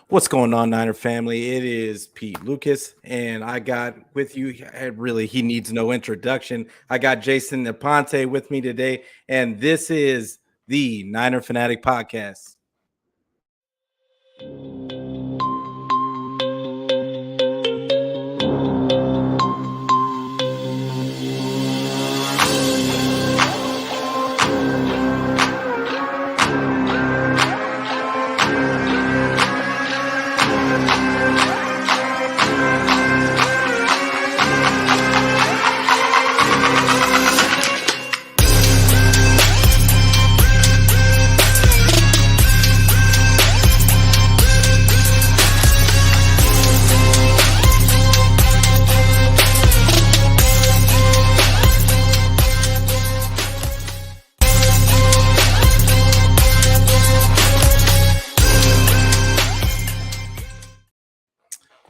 What's going on, Niner family? It is Pete Lucas, and I got with you. Really, he needs no introduction. I got Jason Aponte with me today, and this is the Niner Fanatic Podcast.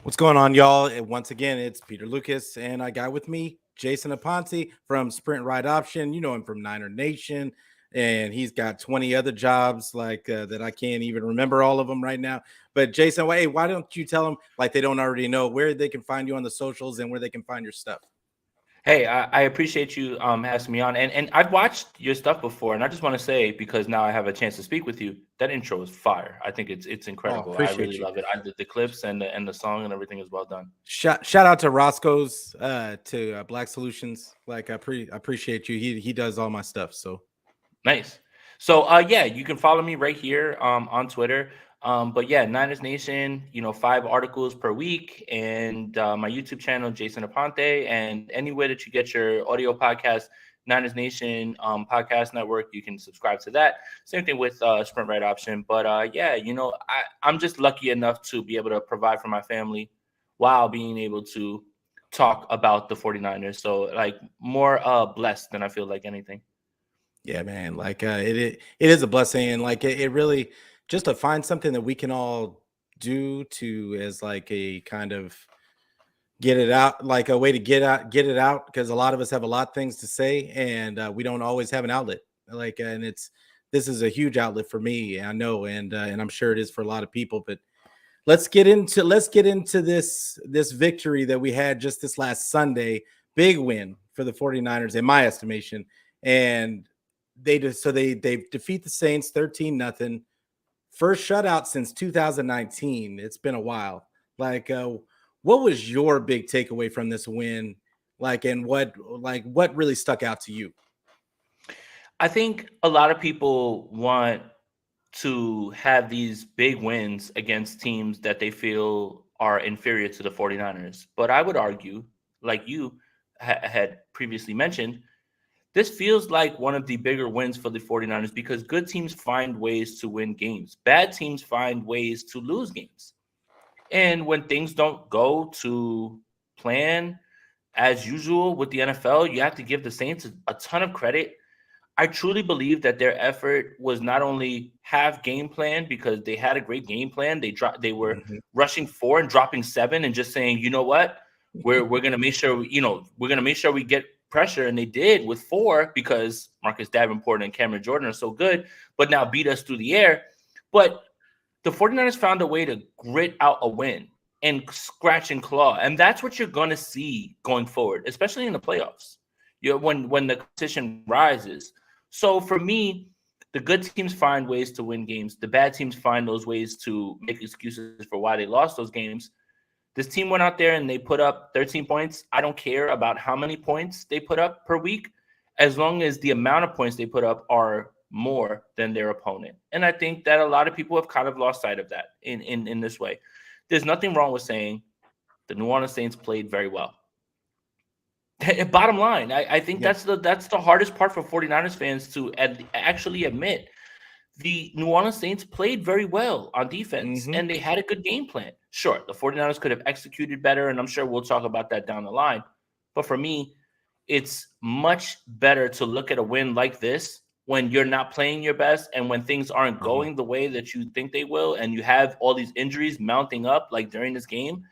What's going on, y'all? And once again, it's Peter Lucas, and I got with me Jason Aponte from Sprint Ride Option. You know him from Niner Nation, and he's got 20 other jobs that I can't even remember all of them right now. But Jason, hey, why don't you tell them, like they don't already know, where they can find you on the socials and where they can find your stuff? Hey, I appreciate you asking me on, and I've watched your stuff before, and I just want to say because now I have a chance to speak with you, that intro is fire. I think it's Oh, incredible. I appreciate really you. love it. I did the clips and the song and everything is well done. Shout out to Roscoe's to Black Solutions. Like I appreciate you. He does all my stuff. So Nice. So yeah, you can follow me right here on Twitter. But yeah, Niners Nation, 5 articles per week, and my YouTube channel, Jason Aponte, and anywhere that you get your audio podcast, Niners Nation podcast network, you can subscribe to that. Same thing with Sprint Right Option. But yeah, I'm just lucky enough to be able to provide for my family while being able to talk about the 49ers. So like more blessed than I feel like anything. yeah, man. Like it is a blessing, and like it really just to find something that we can all do to as like a kind of get it out, like a way to get it out, because a lot of us have a lot of things to say, and we don't always have an outlet. Like, and it's this is a huge outlet for me, I know, and I'm sure it is for a lot of people. But let's get into this victory that we had just this last Sunday. Big win for the 49ers in my estimation. And they defeat the Saints 13-0. First shutout since 2019. It's been a while. Like what was your big takeaway from this win? And what really stuck out to you? I think a lot of people want to have these big wins against teams that they feel are inferior to the 49ers. But I would argue, like you had previously mentioned, this feels like one of the bigger wins for the 49ers because good teams find ways to win games. Bad teams find ways to lose games. And when things don't go to plan as usual with the NFL, you have to give the Saints a ton of credit. I truly believe that their effort was not only have game plan because they had a great game plan. They were Mhm. rushing 4 and dropping 7 and just saying, you know what, we're gonna make sure we're gonna make sure we get pressure, and they did with 4 because Marcus Davenport and Cameron Jordan are so good, but now beat us through the air. But the 49ers found a way to grit out a win and scratch and claw. And that's what you're going to see going forward, especially in the playoffs. When the competition rises. So for me, the good teams find ways to win games. The bad teams find those ways to make excuses for why they lost those games. This team went out there and they put up 13 points. I don't care about how many points they put up per week, as long as the amount of points they put up are more than their opponent. And I think that a lot of people have kind of lost sight of that in this way. There's nothing wrong with saying the New Orleans Saints played very well. Bottom line, I think Yeah. that's the hardest part for 49ers fans to actually admit. The New Orleans Saints played very well on defense Hmm. and they had a good game plan. Sure, the 49ers could have executed better, and I'm sure we'll talk about that down the line. But for me, it's much better to look at a win like this when you're not playing your best and when things aren't Hmm. going the way that you think they will, and you have all these injuries mounting up like during this game,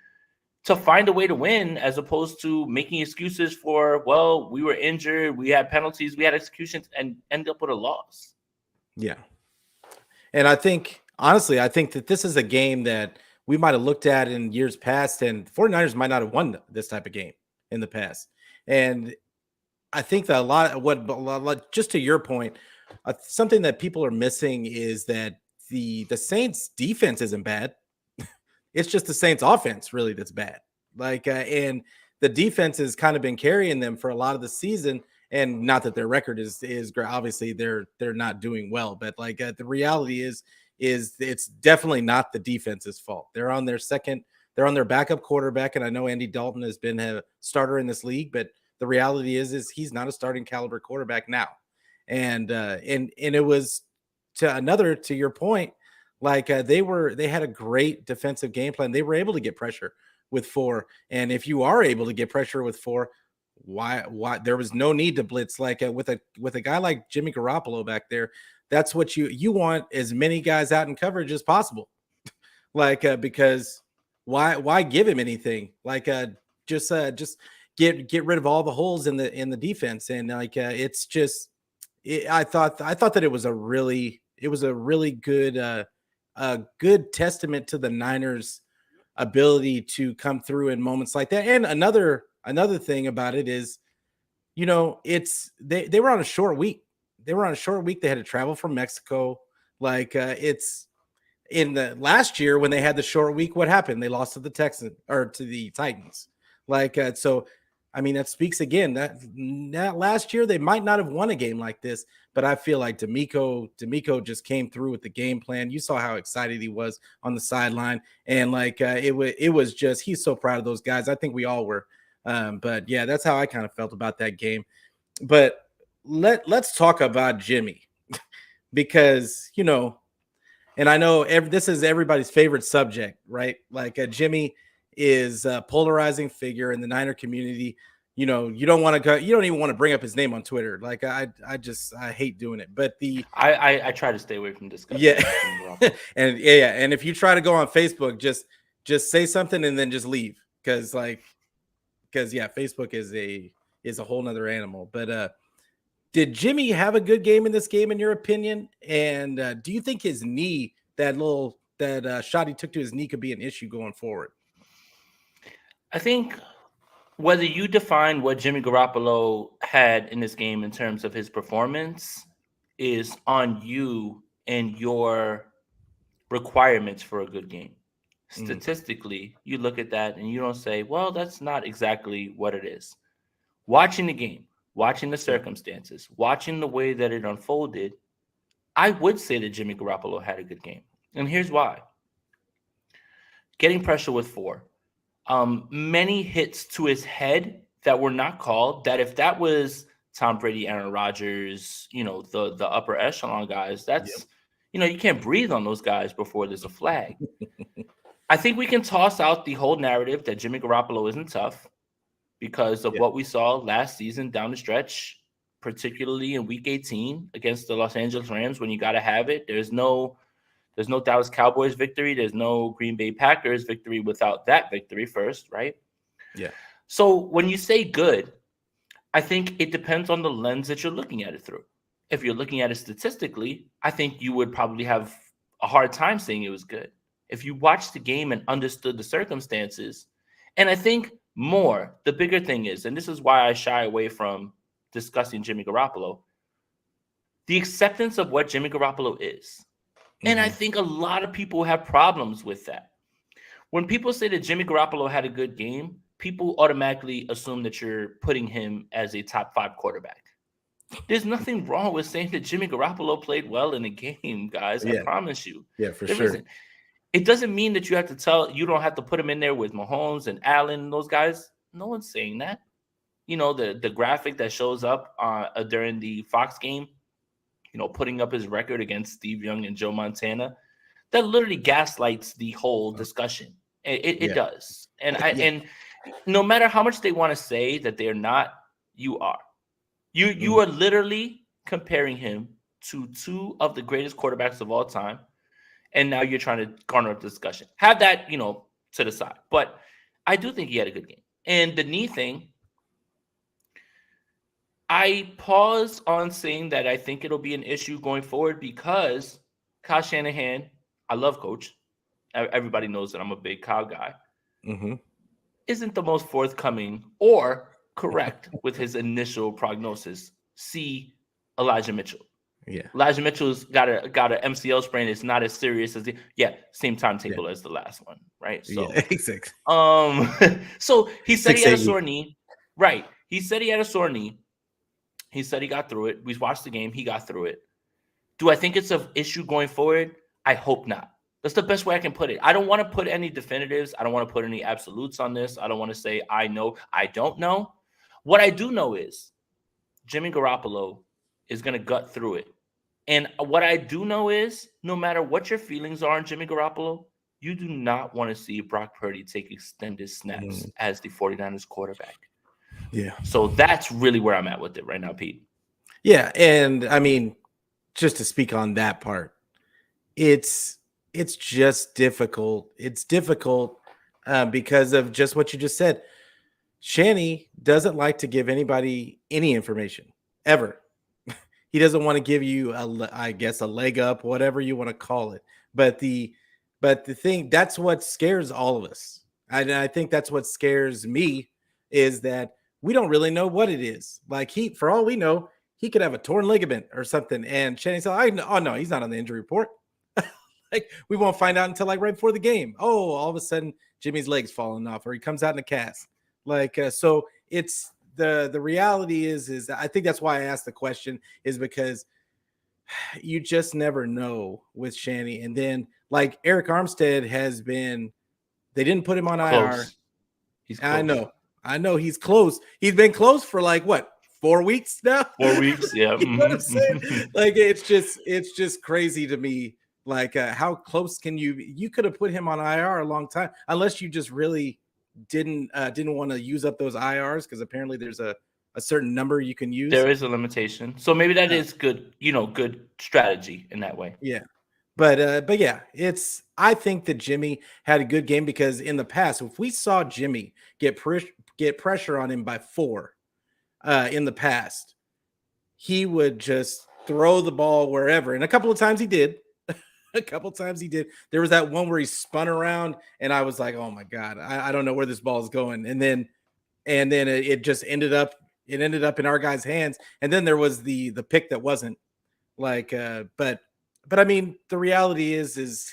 to find a way to win as opposed to making excuses for, well, we were injured, we had penalties, we had executions, and end up with a loss. Yeah. And I think honestly, I think that this is a game that we might have looked at in years past, and 49ers might not have won this type of game in the past. And I think that a lot, just to your point, something that people are missing is that the Saints defense isn't bad. It's just the Saints offense really that's bad. And the defense has kind of been carrying them for a lot of the season. And not that their record is obviously they're not doing well, but the reality is it's definitely not the defense's fault. They're on their backup quarterback, and I know Andy Dalton has been a starter in this league, but the reality is he's not a starting caliber quarterback now. And it was to your point, they had a great defensive game plan. They were able to get pressure with 4, and if you are able to get pressure with 4, why there was no need to blitz with a guy like Jimmy Garoppolo back there. That's what you want, as many guys out in coverage as possible. Because why give him anything? Just get rid of all the holes in the defense. And it's just I thought that it was a really good good testament to the Niners' ability to come through in moments like that. And another thing about it is, it's they were on a short week. They had to travel from Mexico. It's in the last year when they had the short week, what happened? They lost to the Texans or to the Titans. So I mean, that speaks again that last year they might not have won a game like this, but I feel like D'Amico just came through with the game plan. You saw how excited he was on the sideline, and it was just, he's so proud of those guys. I think we all were. But yeah, that's how I kind of felt about that game. But let's talk about Jimmy because, and I know this is everybody's favorite subject, right? Jimmy is a polarizing figure in the Niner community. You don't want to go, you don't even want to bring up his name on Twitter. I hate doing it. But I try to stay away from discussing. Yeah. And if you try to go on Facebook, just say something and then just leave. Because Facebook is a whole nother animal. But did Jimmy have a good game in this game, in your opinion? And do you think his knee, that shot he took to his knee, could be an issue going forward? I think whether you define what Jimmy Garoppolo had in this game in terms of his performance is on you and your requirements for a good game. Statistically, you look at that and you don't say, well, that's not exactly what it is. Watching the game, watching the circumstances, watching the way that it unfolded, I would say that Jimmy Garoppolo had a good game. And here's why. Getting pressure with 4. Many hits to his head that were not called, that if that was Tom Brady, Aaron Rodgers, the upper echelon guys, that's, you can't breathe on those guys before there's a flag. I think we can toss out the whole narrative that Jimmy Garoppolo isn't tough because of what we saw last season down the stretch, particularly in week 18 against the Los Angeles Rams, when you got to have it. There's no Dallas Cowboys victory. There's no Green Bay Packers victory without that victory first, right? Yeah. So when you say good, I think it depends on the lens that you're looking at it through. If you're looking at it statistically, I think you would probably have a hard time saying it was good. If you watched the game and understood the circumstances, and I think the bigger thing is, and this is why I shy away from discussing Jimmy Garoppolo, the acceptance of what Jimmy Garoppolo is. And I think a lot of people have problems with that. When people say that Jimmy Garoppolo had a good game, people automatically assume that you're putting him as a top 5 quarterback. There's nothing wrong with saying that Jimmy Garoppolo played well in the game, guys. I promise you. Yeah, for sure. It doesn't mean that you don't have to put him in there with Mahomes and Allen and those guys. No one's saying that. The graphic that shows up during the Fox game, putting up his record against Steve Young and Joe Montana, that literally gaslights the whole discussion. It does. And and no matter how much they want to say that they're not, you are. You are literally comparing him to 2 of the greatest quarterbacks of all time. And now you're trying to garner up discussion. Have that, to the side. But I do think he had a good game. And the knee thing, I pause on saying that I think it'll be an issue going forward because Kyle Shanahan, I love Coach. everybody knows that I'm a big Kyle guy, Mm-hmm. isn't the most forthcoming or correct with his initial prognosis. See Elijah Mitchell. Yeah. Elijah Mitchell's got a MCL sprain. It's not as serious as same timetable as the last one, right? So Yeah. Exactly. So he said he had a 6-8 sore knee. Right. He said he had a sore knee. He said he got through it. We watched the game. He got through it. Do I think it's an issue going forward? I hope not. That's the best way I can put it. I don't want to put any definitives. I don't want to put any absolutes on this. I don't want to say I know. I don't know. What I do know is Jimmy Garoppolo is going to gut through it. And what I do know is no matter what your feelings are on Jimmy Garoppolo, you do not want to see Brock Purdy take extended snaps as the 49ers quarterback. Yeah. So that's really where I'm at with it right now, Pete. Yeah. And I mean, just to speak on that part, it's just difficult. It's difficult because of just what you just said. Shanny doesn't like to give anybody any information ever. He doesn't want to give you a leg up, whatever you want to call it. But the thing, that's what scares all of us. And I think that's what scares me is that we don't really know what it is. Like for all we know, he could have a torn ligament or something. And Shanny said, oh no, he's not on the injury report. Like we won't find out until like right before the game. Oh, all of a sudden Jimmy's leg's falling off or he comes out in a cast. Like, so it's the reality is I think that's why I asked the question is because you just never know with Shanny. And then like Eric Armstead has been, they didn't put him on Close. IR. He's close. I know he's close. He's been close for like what, 4 weeks now? 4 weeks. Yeah. You know what I'm saying? Like, it's just crazy to me. Like, how close can you could have put him on IR a long time, unless you just really didn't want to use up those IRs, because apparently there's a certain number you can use. There is a limitation. So maybe that is good, good strategy in that way. Yeah. But yeah, I think that Jimmy had a good game because in the past, if we saw Jimmy get pressure on him by 4 in the past, he would just throw the ball wherever. And a couple of times he did. There was that one where he spun around and I was like, oh my God, I don't know where this ball is going. And then it just ended up in our guy's hands. And then there was the pick that wasn't like, but I mean, the reality is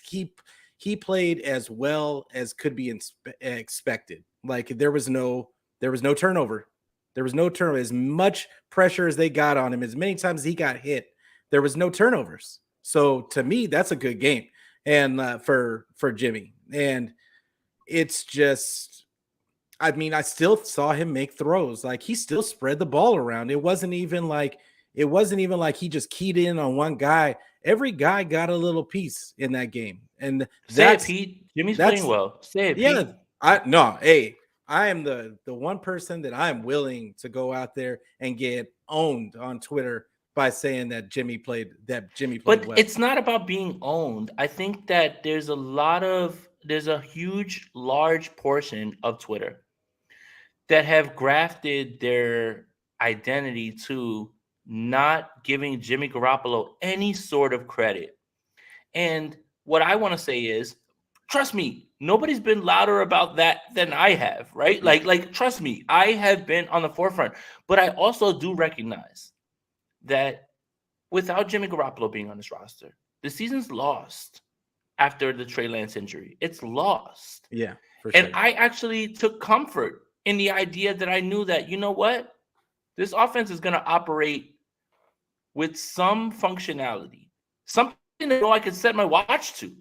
he played as well as could be expected. Like there was no turnover. There was no turnover. As much pressure as they got on him, as many times as he got hit, there was no turnovers. So to me, that's a good game, and for Jimmy. And it's just, I mean, I still saw him make throws. Like he still spread the ball around. It wasn't even like he just keyed in on one guy. Every guy got a little piece in that game. And that's Pete. Jimmy's playing well. Say it, yeah, Pete. I am the one person that I am willing to go out there and get owned on Twitter by saying that Jimmy played but well. It's not about being owned. I think that there's a huge, large portion of Twitter that have grafted their identity to not giving Jimmy Garoppolo any sort of credit. And what I want to say is, trust me, nobody's been louder about that than I have, right? Like, trust me, I have been on the forefront. But I also do recognize that without Jimmy Garoppolo being on this roster, the season's lost after the Trey Lance injury. It's lost. Yeah, for sure. And I actually took comfort in the idea that I knew that, you know what? This offense is going to operate with some functionality, something that I could set my watch to.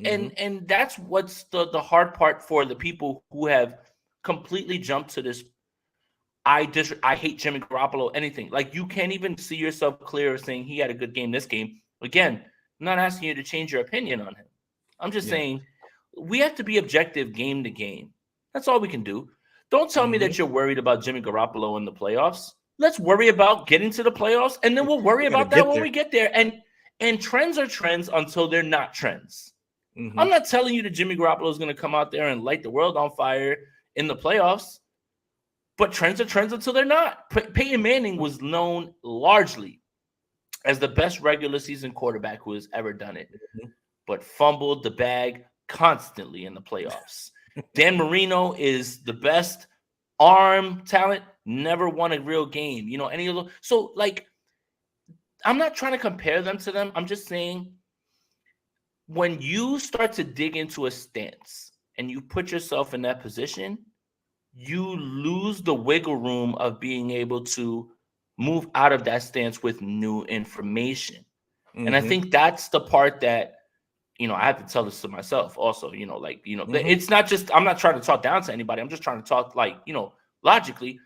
And that's what's the hard part for the people who have completely jumped to this. I hate Jimmy Garoppolo, anything. Like, you can't even see yourself clear saying he had a good game this game. Again, I'm not asking you to change your opinion on him. I'm just saying we have to be objective game to game. That's all we can do. Don't tell me that you're worried about Jimmy Garoppolo in the playoffs. Let's worry about getting to the playoffs, and then we'll worry about that when we get there. And trends are trends until they're not trends. I'm not telling you that Jimmy Garoppolo is going to come out there and light the world on fire in the playoffs. But trends are trends until they're not. Peyton Manning was known largely as the best regular season quarterback who has ever done it, but fumbled the bag constantly in the playoffs. Dan Marino is the best arm talent, never won a real game. You know, any of those. So, like, I'm not trying to compare them to them. I'm just saying when you start to dig into a stance and you put yourself in that position, you lose the wiggle room of being able to move out of that stance with new information. And I think that's the part that, you know, I have to tell this to myself also, you know, like, you know, it's not just, I'm not trying to talk down to anybody. I'm just trying to talk, like, you know, logically.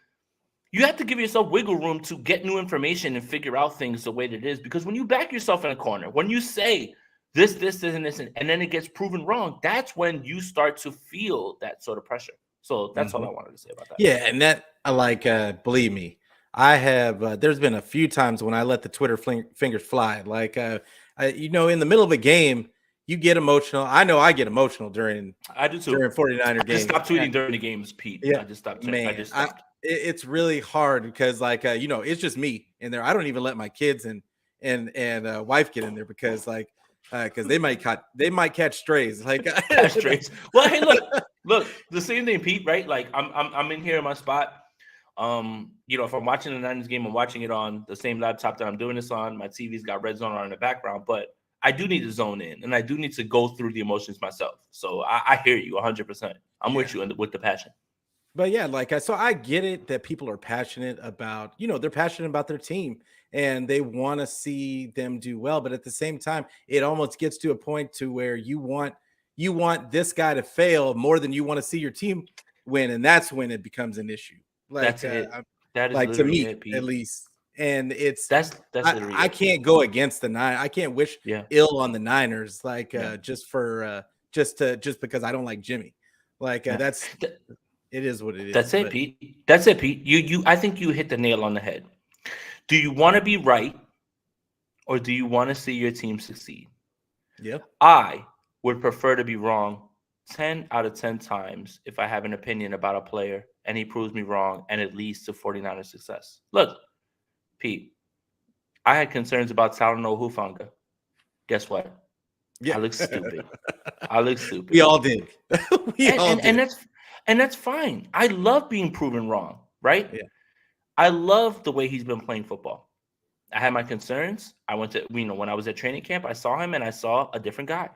You have to give yourself wiggle room to get new information and figure out things the way that it is. Because when you back yourself in a corner, when you say this, and this, and then it gets proven wrong, that's when you start to feel that sort of pressure. So that's all I wanted to say about that. Yeah, and that I like. Believe me, I have. There's been a few times when I let the Twitter fingers fly. Like, you know, in the middle of a game, you get emotional. I know I get emotional during. I do too. During 49er games. I just stopped tweeting during the games, Pete. Yeah, I just stopped. Man, I just stopped. It's really hard because, like, you know, it's just me in there. I don't even let my kids and wife get in there because, like, because they might catch strays. Like, catch strays. Well, hey, look, the same thing, Pete. Right? Like, I'm in here in my spot. You know, if I'm watching the Niners game, I'm watching it on the same laptop that I'm doing this on. My TV's got Red Zone on in the background, but I do need to zone in, and I do need to go through the emotions myself. So I hear you 100%. I'm with you with the passion. But yeah, like, so I get it that people are passionate about, you know, they're passionate about their team and they want to see them do well. But at the same time, it almost gets to a point to where you want this guy to fail more than you want to see your team win. And that's when it becomes an issue. Like, that's it. That is like, to me, it, at least. And it's that's I can't go against the Niners. I can't wish ill on the Niners, like, just because I don't like Jimmy. Like, that's it is what it is. That's it, Pete. That's it, Pete. You I think you hit the nail on the head. Do you want to be right or do you want to see your team succeed? Yep. I would prefer to be wrong 10 out of 10 times if I have an opinion about a player and he proves me wrong and it leads to 49ers success. Look, Pete, I had concerns about Talanoa Hufanga. Guess what? Yeah. I look stupid. I look stupid. We all did. And that's fine. I love being proven wrong, right? Yeah. I love the way he's been playing football. I had my concerns. I went to, you know, when I was at training camp, I saw him and I saw a different guy.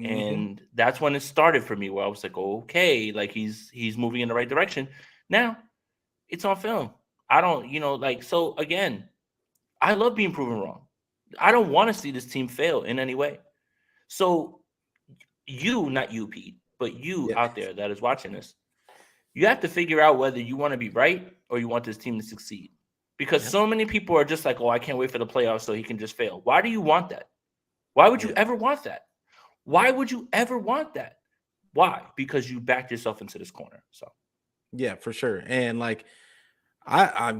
And that's when it started for me, where I was like, okay, like he's moving in the right direction. Now it's on film. I don't, you know, like, so again, I love being proven wrong. I don't want to see this team fail in any way. So you, not you, Pete, but you out there that is watching this, you have to figure out whether you want to be right or you want this team to succeed. Because so many people are just like, oh, I can't wait for the playoffs so he can just fail. Why do you want that? Why would you ever want that? Why would you ever want that? Why? Because you backed yourself into this corner. So yeah, for sure. And like, I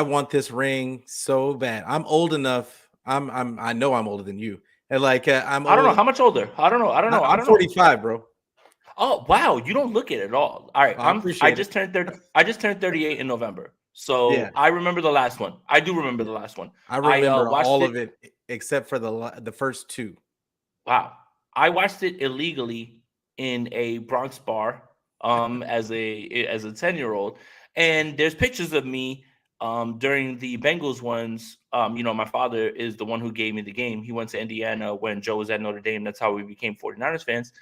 want this ring so bad. I'm old enough. I know I'm older than you. And like, I don't know how much older. I don't know. I'm 45, bro. Oh wow, you don't look it at all. All right, I just turned 30. I just turned 38 in November. So I remember the last one. I do remember the last one. I remember all of it except for the first two. Wow, I watched it illegally in a Bronx bar as a 10-year-old, and there's pictures of me during the Bengals ones. You know, my father is the one who gave me the game. He went to Indiana when Joe was at Notre Dame. That's how we became 49ers fans.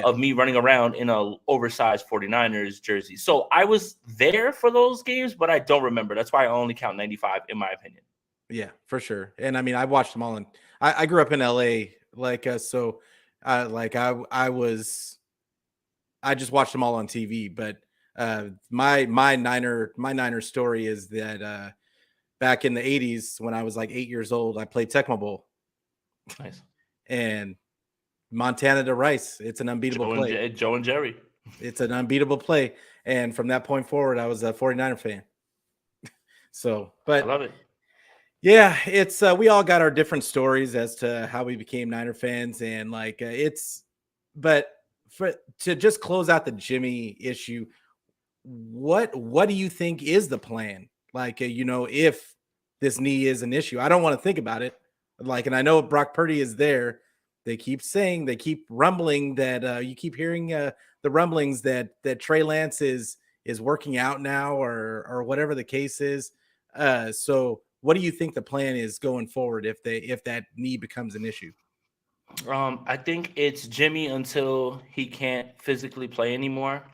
Of me running around in a oversized 49ers jersey. So I was there for those games, but I don't remember. That's why I only count 95 in my opinion. Yeah, for sure. And I mean, I watched them all I grew up in LA. Like, so like I just watched them all on TV, but my Niner story is that back in the 80s when I was like 8 years old, I played Tecmo Bowl. Nice. And Montana to Rice. It's an unbeatable play. Joe and Jerry. It's an unbeatable play. And from that point forward, I was a 49er fan. So, but I love it. Yeah, it's we all got our different stories as to how we became Niner fans. And like, but to just close out the Jimmy issue, what do you think is the plan? Like, you know, if this knee is an issue, I don't want to think about it. Like, and I know Brock Purdy is there. They keep rumbling that you keep hearing the rumblings that Trey Lance is working out now, or whatever the case is. So what do you think the plan is going forward if that knee becomes an issue? I think it's Jimmy until he can't physically play anymore.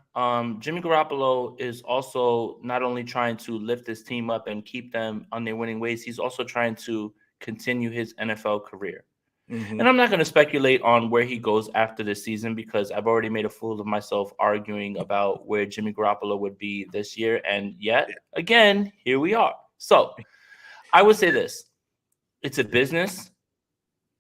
Jimmy Garoppolo is also not only trying to lift this team up and keep them on their winning ways, he's also trying to continue his NFL career. Mm-hmm. And I'm not going to speculate on where he goes after this season because I've already made a fool of myself arguing about where Jimmy Garoppolo would be this year. And yet, again, here we are. So I would say this. It's a business,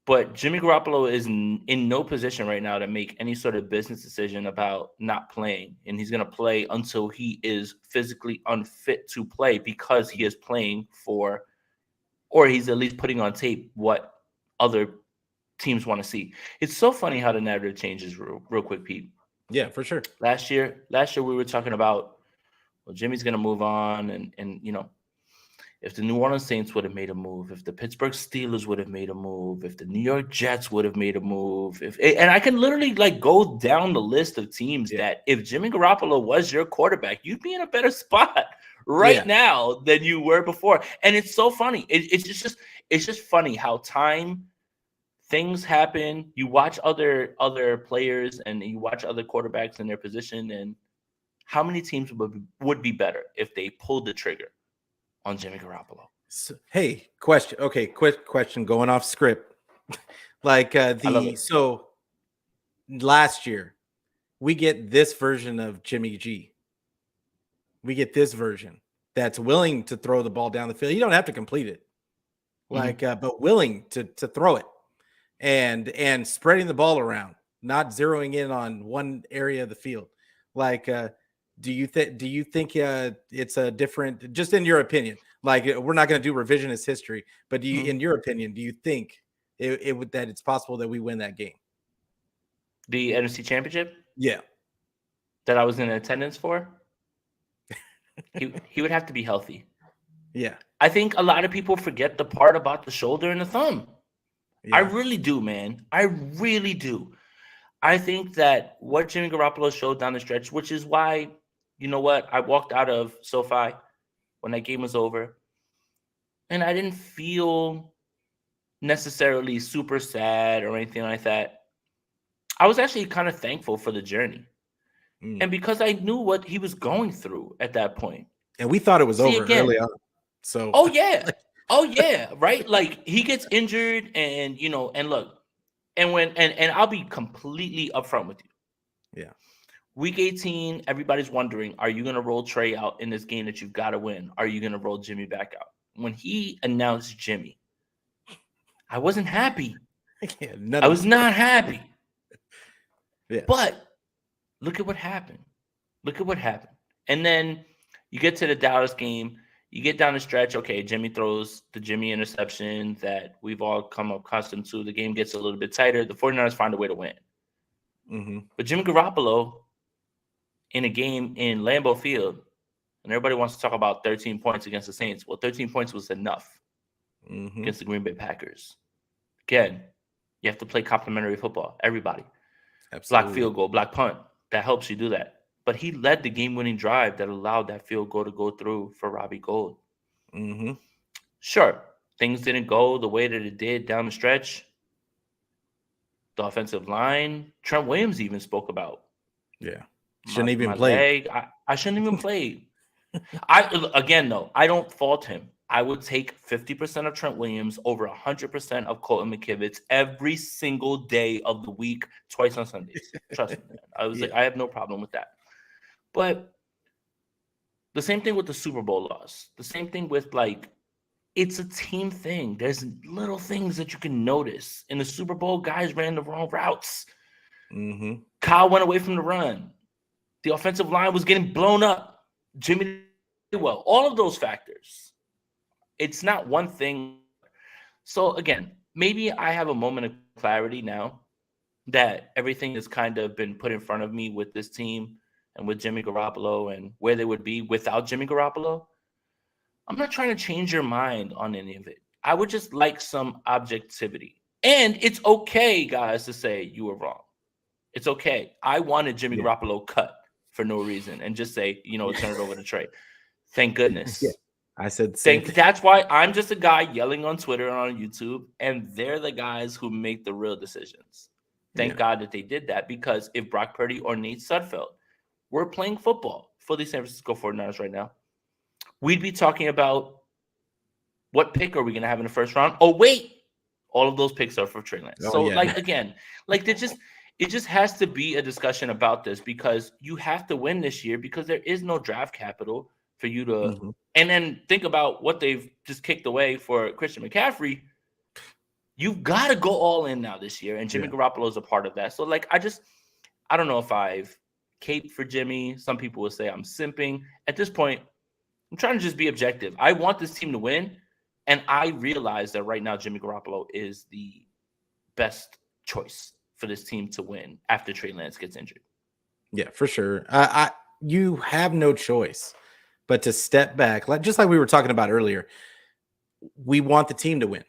but Jimmy Garoppolo is in no position right now to make any sort of business decision about not playing. And he's going to play until he is physically unfit to play because he is playing for, or he's at least putting on tape what other teams want to see. It's so funny how the narrative changes real quick, Pete. Yeah, for sure. Last year we were talking about, well, Jimmy's going to move on. And, you know, if the New Orleans Saints would have made a move, if the Pittsburgh Steelers would have made a move, if the New York Jets would have made a move, and I can literally like go down the list of teams that if Jimmy Garoppolo was your quarterback, you'd be in a better spot right now than you were before. And it's so funny. It's just funny how things happen. You watch other players and you watch other quarterbacks in their position, and how many teams would be better if they pulled the trigger on Jimmy Garoppolo? So, hey, question. Okay, quick question going off script. Like so last year, we get this version of Jimmy G. We get this version that's willing to throw the ball down the field. You don't have to complete it. But willing to throw it and spreading the ball around, not zeroing in on one area of the field. Do you think it's a different, just in your opinion, like we're not going to do revisionist history, but in your opinion, do you think that it's possible that we win that game? The NFC Championship? Yeah. That I was in attendance for? He would have to be healthy. Yeah. I think a lot of people forget the part about the shoulder and the thumb. Yeah. I really do, man. I really do. I think that what Jimmy Garoppolo showed down the stretch, which is why, you know what, I walked out of SoFi when that game was over, and I didn't feel necessarily super sad or anything like that. I was actually kind of thankful for the journey. And because I knew what he was going through at that point. And we thought it was over early on. So Oh yeah, right? Like he gets injured and and look, and I'll be completely upfront with you. Yeah. Week 18, everybody's wondering, are you going to roll Trey out in this game that you've got to win? Are you going to roll Jimmy back out? When he announced Jimmy, I wasn't happy. I was not happy. Yeah. But look at what happened. And then you get to the Dallas game. You get down the stretch. Okay, Jimmy throws the Jimmy interception that we've all come accustomed to. The game gets a little bit tighter. The 49ers find a way to win. Mm-hmm. But Jimmy Garoppolo in a game in Lambeau Field, and everybody wants to talk about 13 points against the Saints. Well, 13 points was enough against the Green Bay Packers. Again, you have to play complementary football. Everybody. Absolutely. Block field goal, block punt. That helps you do that. But he led the game-winning drive that allowed that field goal to go through for Robbie Gould. Mm-hmm. Sure, things didn't go the way that it did down the stretch. The offensive line, Trent Williams even spoke about. Yeah, shouldn't even play. I shouldn't even play. I don't fault him. I would take 50% of Trent Williams over 100% of Colton McKivitz every single day of the week, twice on Sundays. Trust me, man. I was like, I have no problem with that. But the same thing with the Super Bowl loss. The same thing with it's a team thing. There's little things that you can notice. In the Super Bowl, guys ran the wrong routes. Mm-hmm. Kyle went away from the run. The offensive line was getting blown up. Jimmy did well. All of those factors. It's not one thing. So again, maybe I have a moment of clarity now that everything has kind of been put in front of me with this team and with Jimmy Garoppolo and where they would be without Jimmy Garoppolo. I'm not trying to change your mind on any of it. I would just like some objectivity. And it's okay, guys, to say you were wrong. It's okay. I wanted Jimmy Yeah. Garoppolo cut for no reason and just say, turn it over to Trey. Thank Yeah. goodness. I said the same thing. That's why I'm just a guy yelling on Twitter and on YouTube, and they're the guys who make the real decisions. Thank God that they did that, because if Brock Purdy or Nate Sudfeld were playing football for the San Francisco 49ers right now, we'd be talking about what pick are we going to have in the first round? Oh, wait. All of those picks are for Trey Lance. Oh, So, yeah. again, it just has to be a discussion about this, because you have to win this year, because there is no draft capital for you to and then think about what they've just kicked away for Christian McCaffrey. You've got to go all in now this year, and Jimmy Garoppolo is a part of that. So, I don't know if I've caped for Jimmy. Some people will say I'm simping. At this point, I'm trying to just be objective. I want this team to win, and I realize that right now Jimmy Garoppolo is the best choice for this team to win after Trey Lance gets injured. Yeah, for sure. You have no choice but to step back, just like we were talking about earlier. We want the team to win,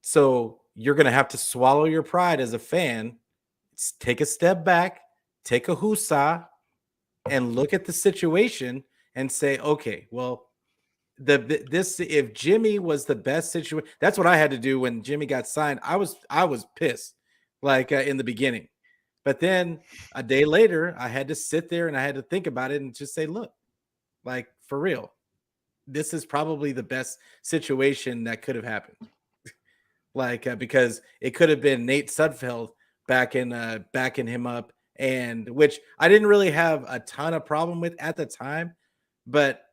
so you're going to have to swallow your pride as a fan, take a step back, take a hoosah, and look at the situation and say, okay, well, if Jimmy was the best situation, that's what I had to do when Jimmy got signed. I was pissed, in the beginning, but then a day later, I had to sit there and I had to think about it and just say, look, for real, this is probably the best situation that could have happened. Because it could have been Nate Sudfeld backing him up, and which I didn't really have a ton of problem with at the time, but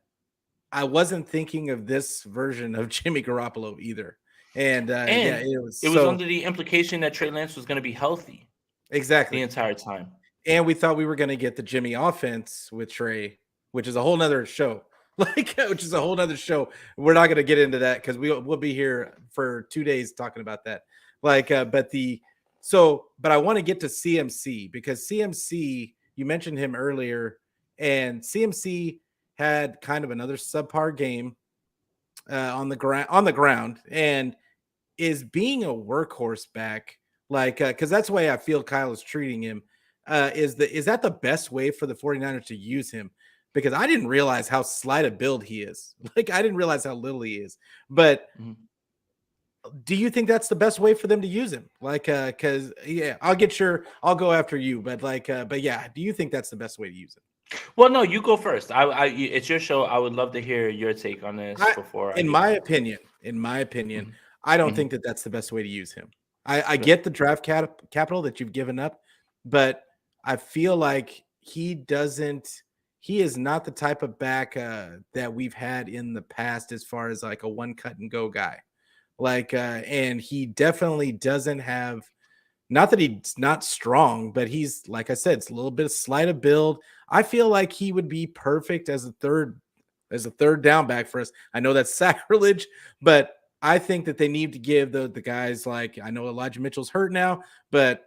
I wasn't thinking of this version of Jimmy Garoppolo either. And it was under the implication that Trey Lance was going to be healthy exactly the entire time. And we thought we were going to get the Jimmy offense with Trey, which is a whole nother show. Which is a whole nother show. We're not going to get into that because we'll be here for 2 days talking about that. But I want to get to CMC, because CMC, you mentioned him earlier, and CMC had kind of another subpar game on the ground, and is being a workhorse back, because that's the way I feel Kyle is treating him. Is that the best way for the 49ers to use him? Because I didn't realize how slight a build he is. I didn't realize how little he is. But do you think that's the best way for them to use him? Because I'll go after you. But yeah, do you think that's the best way to use him? Well, no, you go first. It's your show. I would love to hear your take on this In my opinion, I don't think that that's the best way to use him. I get the draft capital that you've given up, but I feel like he is not the type of back that we've had in the past, as far as a one cut and go guy. And he definitely doesn't have, not that he's not strong, but he's, like I said, it's a little bit of slight of build. I feel like he would be perfect as a third down back for us. I know that's sacrilege, but I think that they need to give the guys, I know Elijah Mitchell's hurt now, but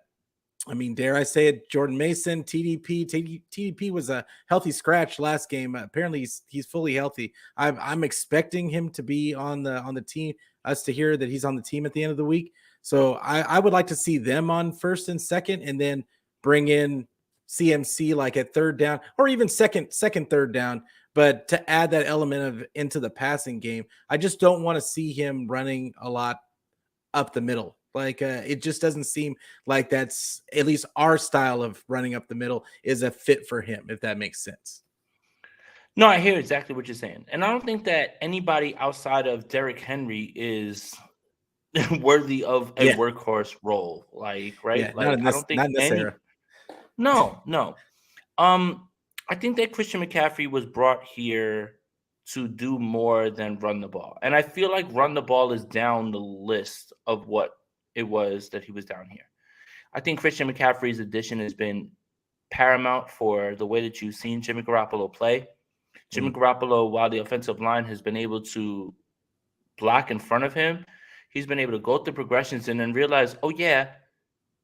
I mean, dare I say it, Jordan Mason, TDP was a healthy scratch last game. Apparently he's fully healthy. I'm expecting him to be on the team, us to hear that he's on the team at the end of the week. So I would like to see them on first and second, and then bring in CMC at third down, or even second, third down, but to add that element into the passing game. I just don't want to see him running a lot up the middle. It just doesn't seem like that's, at least our style of running up the middle, is a fit for him, if that makes sense. No, I hear exactly what you're saying. And I don't think that anybody outside of Derrick Henry is worthy of a workhorse role. Right? Yeah, I don't think No. I think that Christian McCaffrey was brought here to do more than run the ball. And I feel like run the ball is down the list of what it was that he was down here. I think Christian McCaffrey's addition has been paramount for the way that you've seen Jimmy Garoppolo play. Jimmy Garoppolo, while the offensive line has been able to block in front of him, he's been able to go through progressions and then realize, oh yeah,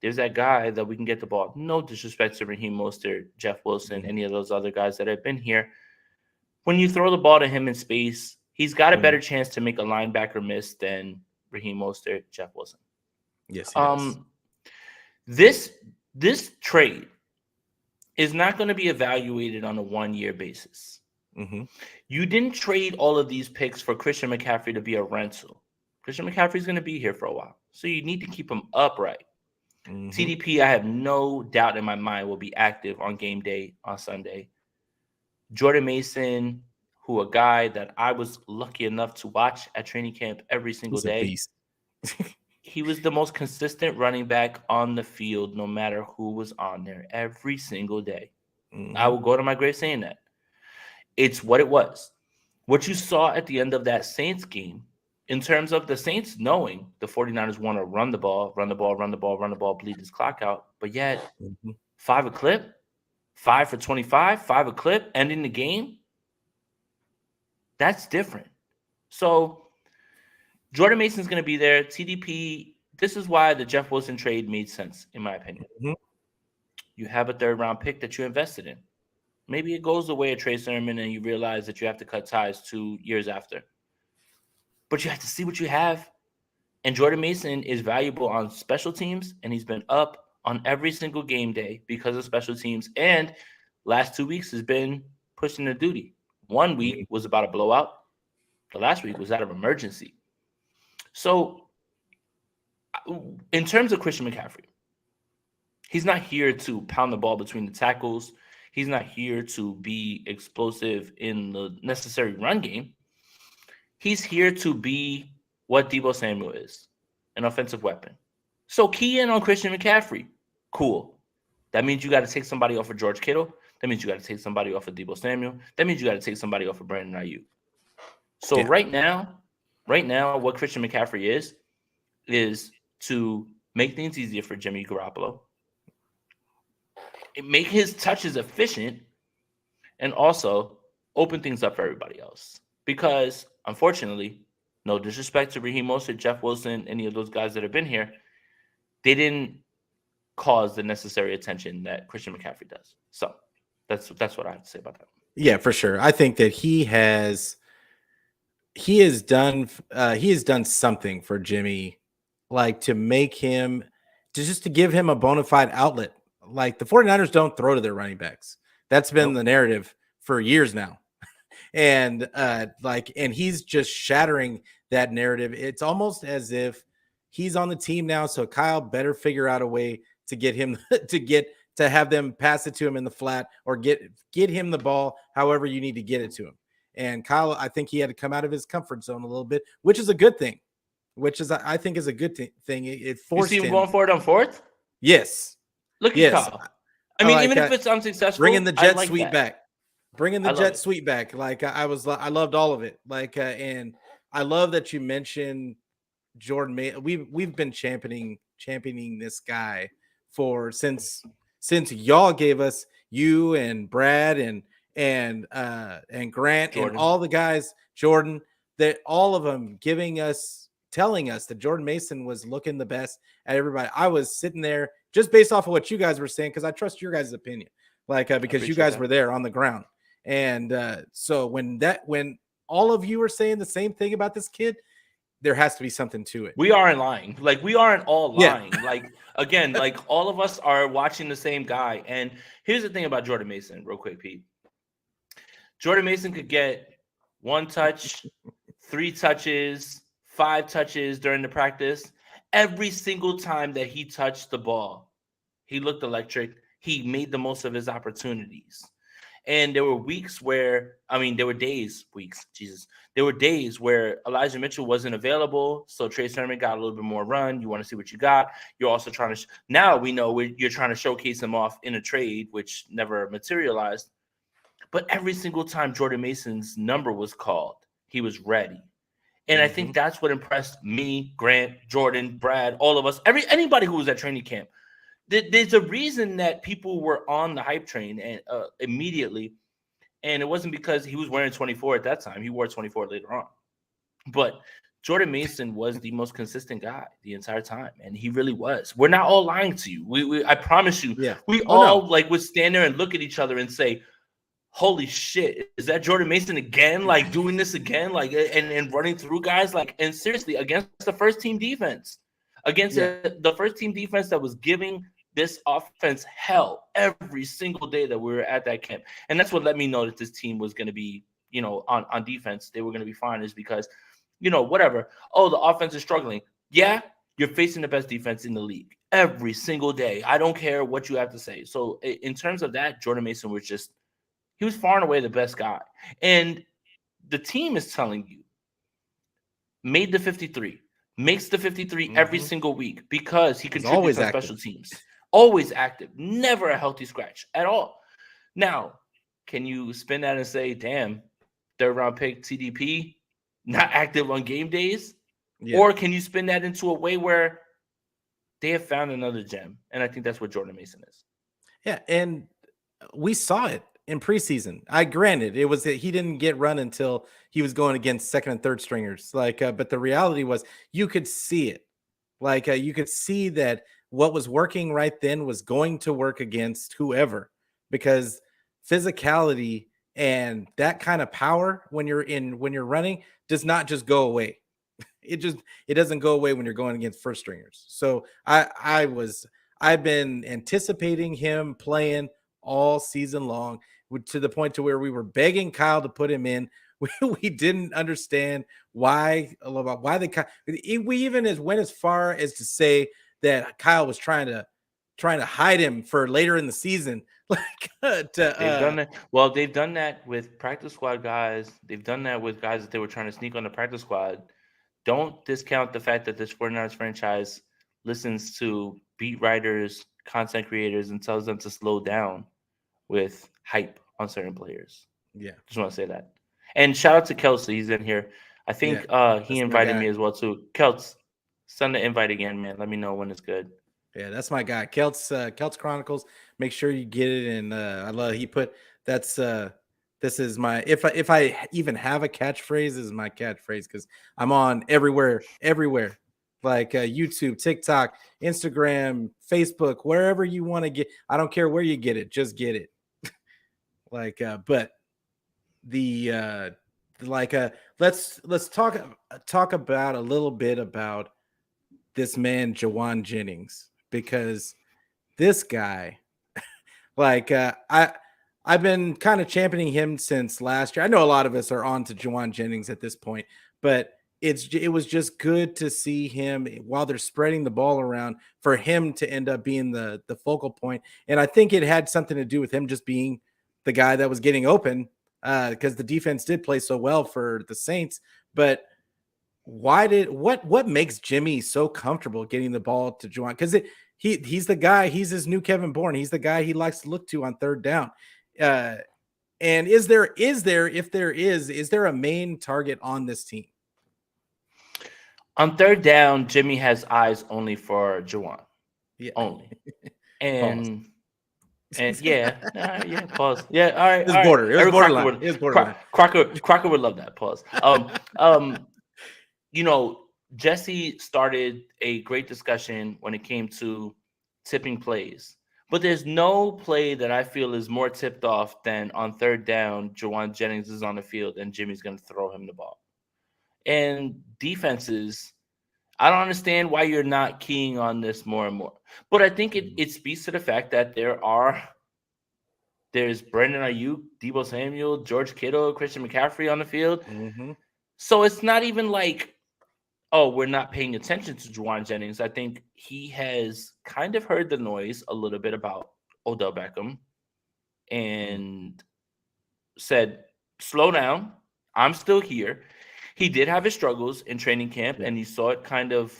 there's that guy that we can get the ball. No disrespect to Raheem Mostert, Jeff Wilson, any of those other guys that have been here. When you throw the ball to him in space, he's got a better chance to make a linebacker miss than Raheem Mostert, Jeff Wilson. Yes, he does. This trade is not going to be evaluated on a 1-year basis. Mm-hmm. You didn't trade all of these picks for Christian McCaffrey to be a rental. Christian McCaffrey is going to be here for a while, so you need to keep him upright. Mm-hmm. TDP, I have no doubt in my mind, will be active on game day on Sunday. Jordan Mason, a guy that I was lucky enough to watch at training camp every single He's a day. beast. He was the most consistent running back on the field, no matter who was on there, every single day. Mm-hmm. I will go to my grave saying that. It's what it was. What you saw at the end of that Saints game, in terms of the Saints knowing the 49ers want to run the ball, bleed this clock out, but yet 5 a clip, 5 for 25, 5 a clip, ending the game, that's different. So Jordan Mason's going to be there. TDP, this is why the Jeff Wilson trade made sense, in my opinion. Mm-hmm. You have a 3rd-round pick that you invested in. Maybe it goes the way of Trey Sermon and you realize that you have to cut ties 2 years after. But you have to see what you have. And Jordan Mason is valuable on special teams, and he's been up on every single game day because of special teams. And last 2 weeks has been pushing the duty. 1 week was about a blowout. The last week was out of emergency. So in terms of Christian McCaffrey, he's not here to pound the ball between the tackles. He's not here to be explosive in the necessary run game. He's here to be what Deebo Samuel is, an offensive weapon. So key in on Christian McCaffrey. Cool. That means you got to take somebody off of George Kittle. That means you got to take somebody off of Deebo Samuel. That means you got to take somebody off of Brandon Ayuk. So right now, what Christian McCaffrey is to make things easier for Jimmy Garoppolo, make his touches efficient, and also open things up for everybody else. Because, unfortunately, no disrespect to Raheem Mostert, Jeff Wilson, any of those guys that have been here, they didn't cause the necessary attention that Christian McCaffrey does. So that's what I have to say about that. Yeah, for sure. I think that he has done something for Jimmy, like to make him, to give him a bona fide outlet. Like the 49ers don't throw to their running backs. That's been the narrative for years now. And and he's just shattering that narrative. It's almost as if he's on the team now. So Kyle better figure out a way to get him to have them pass it to him in the flat, or get him the ball however you need to get it to him. And Kyle, I think he had to come out of his comfort zone a little bit, which is a good thing. I think is a good thing. It forced him him going for it on 4th. Yes. Look at Kyle. I mean, even if it's unsuccessful, bringing the jet like sweep that. back. Bringing the jet sweep back. Like I loved all of it. Like and I love that you mentioned Jordan May. We've been championing this guy since y'all gave us, you and Brad and Grant, Jordan, and all the guys, Jordan, that all of them telling us that Jordan Mason was looking the best at everybody. I was sitting there just based off of what you guys were saying, because I trust your guys' opinion, because you guys were there on the ground. And so when all of you are saying the same thing about this kid, there has to be something to it. We aren't lying. Like, we aren't all lying. Yeah. Like, again, like all of us are watching the same guy. And here's the thing about Jordan Mason, real quick, Pete. Jordan Mason could get 1 touch, 3 touches, 5 touches during the practice. Every single time that he touched the ball, he looked electric. He made the most of his opportunities. And there were days where Elijah Mitchell wasn't available. So Trey Sermon got a little bit more run. You want to see what you got. You're also trying to, now we know you're trying to showcase him off in a trade, which never materialized. But every single time Jordan Mason's number was called, he was ready. And I think that's what impressed me, Grant, Jordan, Brad, all of us, anybody who was at training camp. There's a reason that people were on the hype train and immediately, and it wasn't because he was wearing 24 at that time. He wore 24 later on. But Jordan Mason was the most consistent guy the entire time, and he really was. We're not all lying to you. I promise you. Yeah. We would stand there and look at each other and say, holy shit, is that Jordan Mason again? Like, doing this again? Like, and running through guys? Like, and seriously, against the first team defense. against Yeah. the first team defense that was giving this offense hell every single day that we were at that camp. And that's what let me know that this team was going to be, on defense, they were going to be fine, is because, whatever. Oh, the offense is struggling. Yeah, you're facing the best defense in the league every single day. I don't care what you have to say. So in terms of that, Jordan Mason he was far and away the best guy. And the team is telling you, made the 53, makes the 53 every single week because he He's contributes always on active. special teams. Always active, never a healthy scratch at all. Now, can you spin that and say, damn, third round pick TDP, not active on game days? Yeah. Or can you spin that into a way where they have found another gem? And I think that's what Jordan Mason is. Yeah, and we saw it in preseason. I granted it was that he didn't get run until he was going against second and third stringers. But the reality was you could see it. You could see that what was working right then was going to work against whoever, because physicality and that kind of power when you're running does not just go away. It doesn't go away when you're going against first stringers. So I've been anticipating him playing all season long, to the point to where we were begging Kyle to put him in. We didn't understand why we even went as far as to say that Kyle was trying to hide him for later in the season. They've done that. Well, they've done that with practice squad guys. They've done that with guys that they were trying to sneak on the practice squad. Don't discount the fact that this 49ers franchise listens to beat writers, content creators, and tells them to slow down with hype on certain players. Yeah. Just want to say that. And shout out to Kelsey. He's in here. I think he invited me as well, too. Kels, send the invite again, man. Let me know when it's good. Yeah, that's my guy. Kelts Chronicles. Make sure you get it. And I love he put that's this is my if I even have a catchphrase, this is my catchphrase, because I'm on everywhere, like YouTube, TikTok, Instagram, Facebook, wherever you want to get. I don't care where you get it, just get it. But the let's talk about a little bit about this man Jawan Jennings, because this guy, I've been kind of championing him since last year. I know a lot of us are on to Jawan Jennings at this point, but it was just good to see him while they're spreading the ball around, for him to end up being the focal point. And I think it had something to do with him just being the guy that was getting open, because the defense did play so well for the Saints. But what makes Jimmy so comfortable getting the ball to Juwan? Because he's the guy, he's his new Kevin Bourne. He's the guy he likes to look to on third down. And is there a main target on this team? On third down, Jimmy has eyes only for Juwan. Yeah. Only. And yeah, pause. Yeah, all right. It was borderline. Crocker would love that. Pause. Jesse started a great discussion when it came to tipping plays. But there's no play that I feel is more tipped off than on third down, Jawan Jennings is on the field and Jimmy's going to throw him the ball. And defenses, I don't understand why you're not keying on this more and more. But I think it speaks to the fact that there's Brandon Ayuk, Deebo Samuel, George Kittle, Christian McCaffrey on the field. Mm-hmm. So it's not even like, oh, we're not paying attention to Jawan Jennings. I think he has kind of heard the noise a little bit about Odell Beckham and said, slow down. I'm still here. He did have his struggles in training camp, and you saw it kind of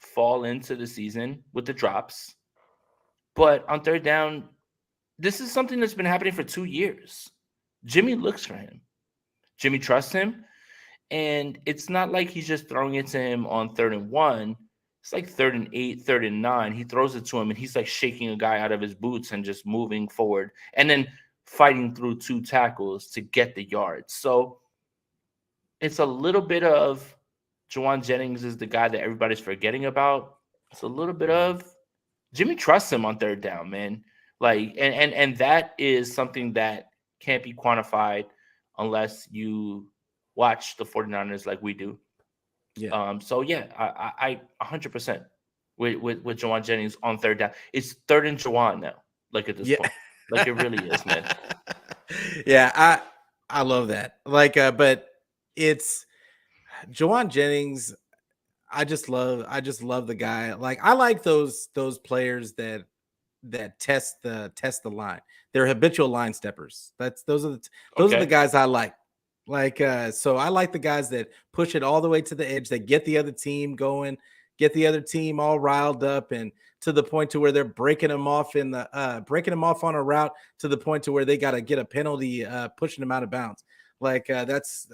fall into the season with the drops. But on third down, this is something that's been happening for 2 years. Jimmy looks for him. Jimmy trusts him. And it's not like he's just throwing it to him on 3rd and 1. It's like 3rd and 8, 3rd and 9. He throws it to him, and he's like shaking a guy out of his boots and just moving forward and then fighting through 2 tackles to get the yards. So it's a little bit of Jawan Jennings is the guy that everybody's forgetting about. It's a little bit of Jimmy trusts him on third down, man. And that is something that can't be quantified unless you watch the 49ers like we do. Yeah. I 100%. with Jawan Jennings on third down. It's third and Jawan now. Like at this point, like it really is, man. Yeah, I love that. Like, but it's Jawan Jennings. I just love the guy. Like, I like those players that test the line. They're habitual line steppers. Those are the guys I like. Like, so I like the guys that push it all the way to the edge, that get the other team going, get the other team all riled up, and to the point to where they're breaking them off on a route, to the point to where they got to get a penalty pushing them out of bounds. Like, those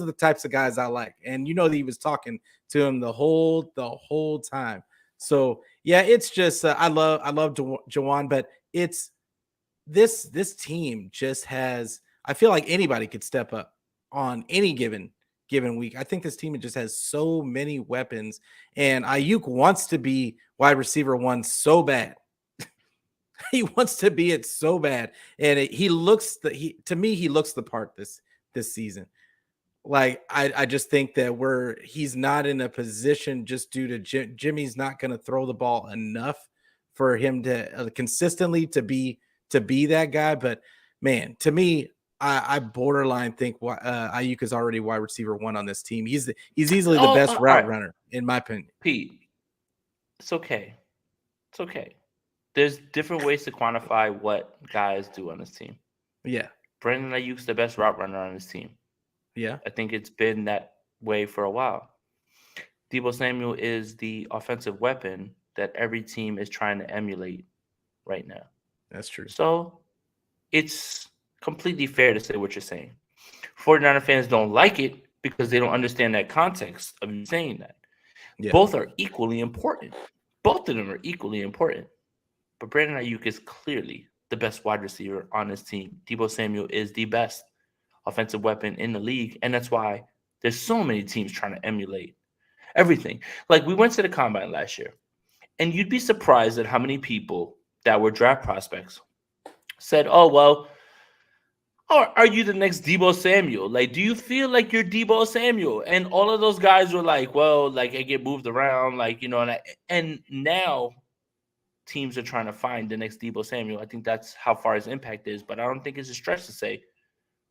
are the types of guys I like. And that he was talking to him the whole time. So yeah, it's just I love Jawan, but it's this team just has. I feel like anybody could step up on any given week. I think this team just has so many weapons, and Ayuk wants to be wide receiver one so bad. He wants to be it so bad, and he looks the part this season. Like, I just think that he's not in a position, just due to Jimmy's not going to throw the ball enough for him to consistently to be that guy. But man, to me, I borderline think Ayuk is already wide receiver one on this team. He's easily the best route runner, in my opinion. Pete, it's okay. It's okay. There's different ways to quantify what guys do on this team. Yeah. Brandon Ayuk's the best route runner on this team. Yeah. I think it's been that way for a while. Deebo Samuel is the offensive weapon that every team is trying to emulate right now. That's true. So it's completely fair to say what you're saying. 49er fans don't like it because they don't understand that context of you saying that. Yeah. Both are equally important. Both of them are equally important. But Brandon Ayuk is clearly the best wide receiver on this team. Deebo Samuel is the best offensive weapon in the league, and that's why there's so many teams trying to emulate everything. Like, we went to the combine last year, and you'd be surprised at how many people that were draft prospects said, "Oh, well, are you the next Deebo Samuel? Like, do you feel like you're Deebo Samuel?" And all of those guys were like, "Well, like, I get moved around, like, and now teams are trying to find the next Deebo Samuel. I think that's how far his impact is, but I don't think it's a stretch to say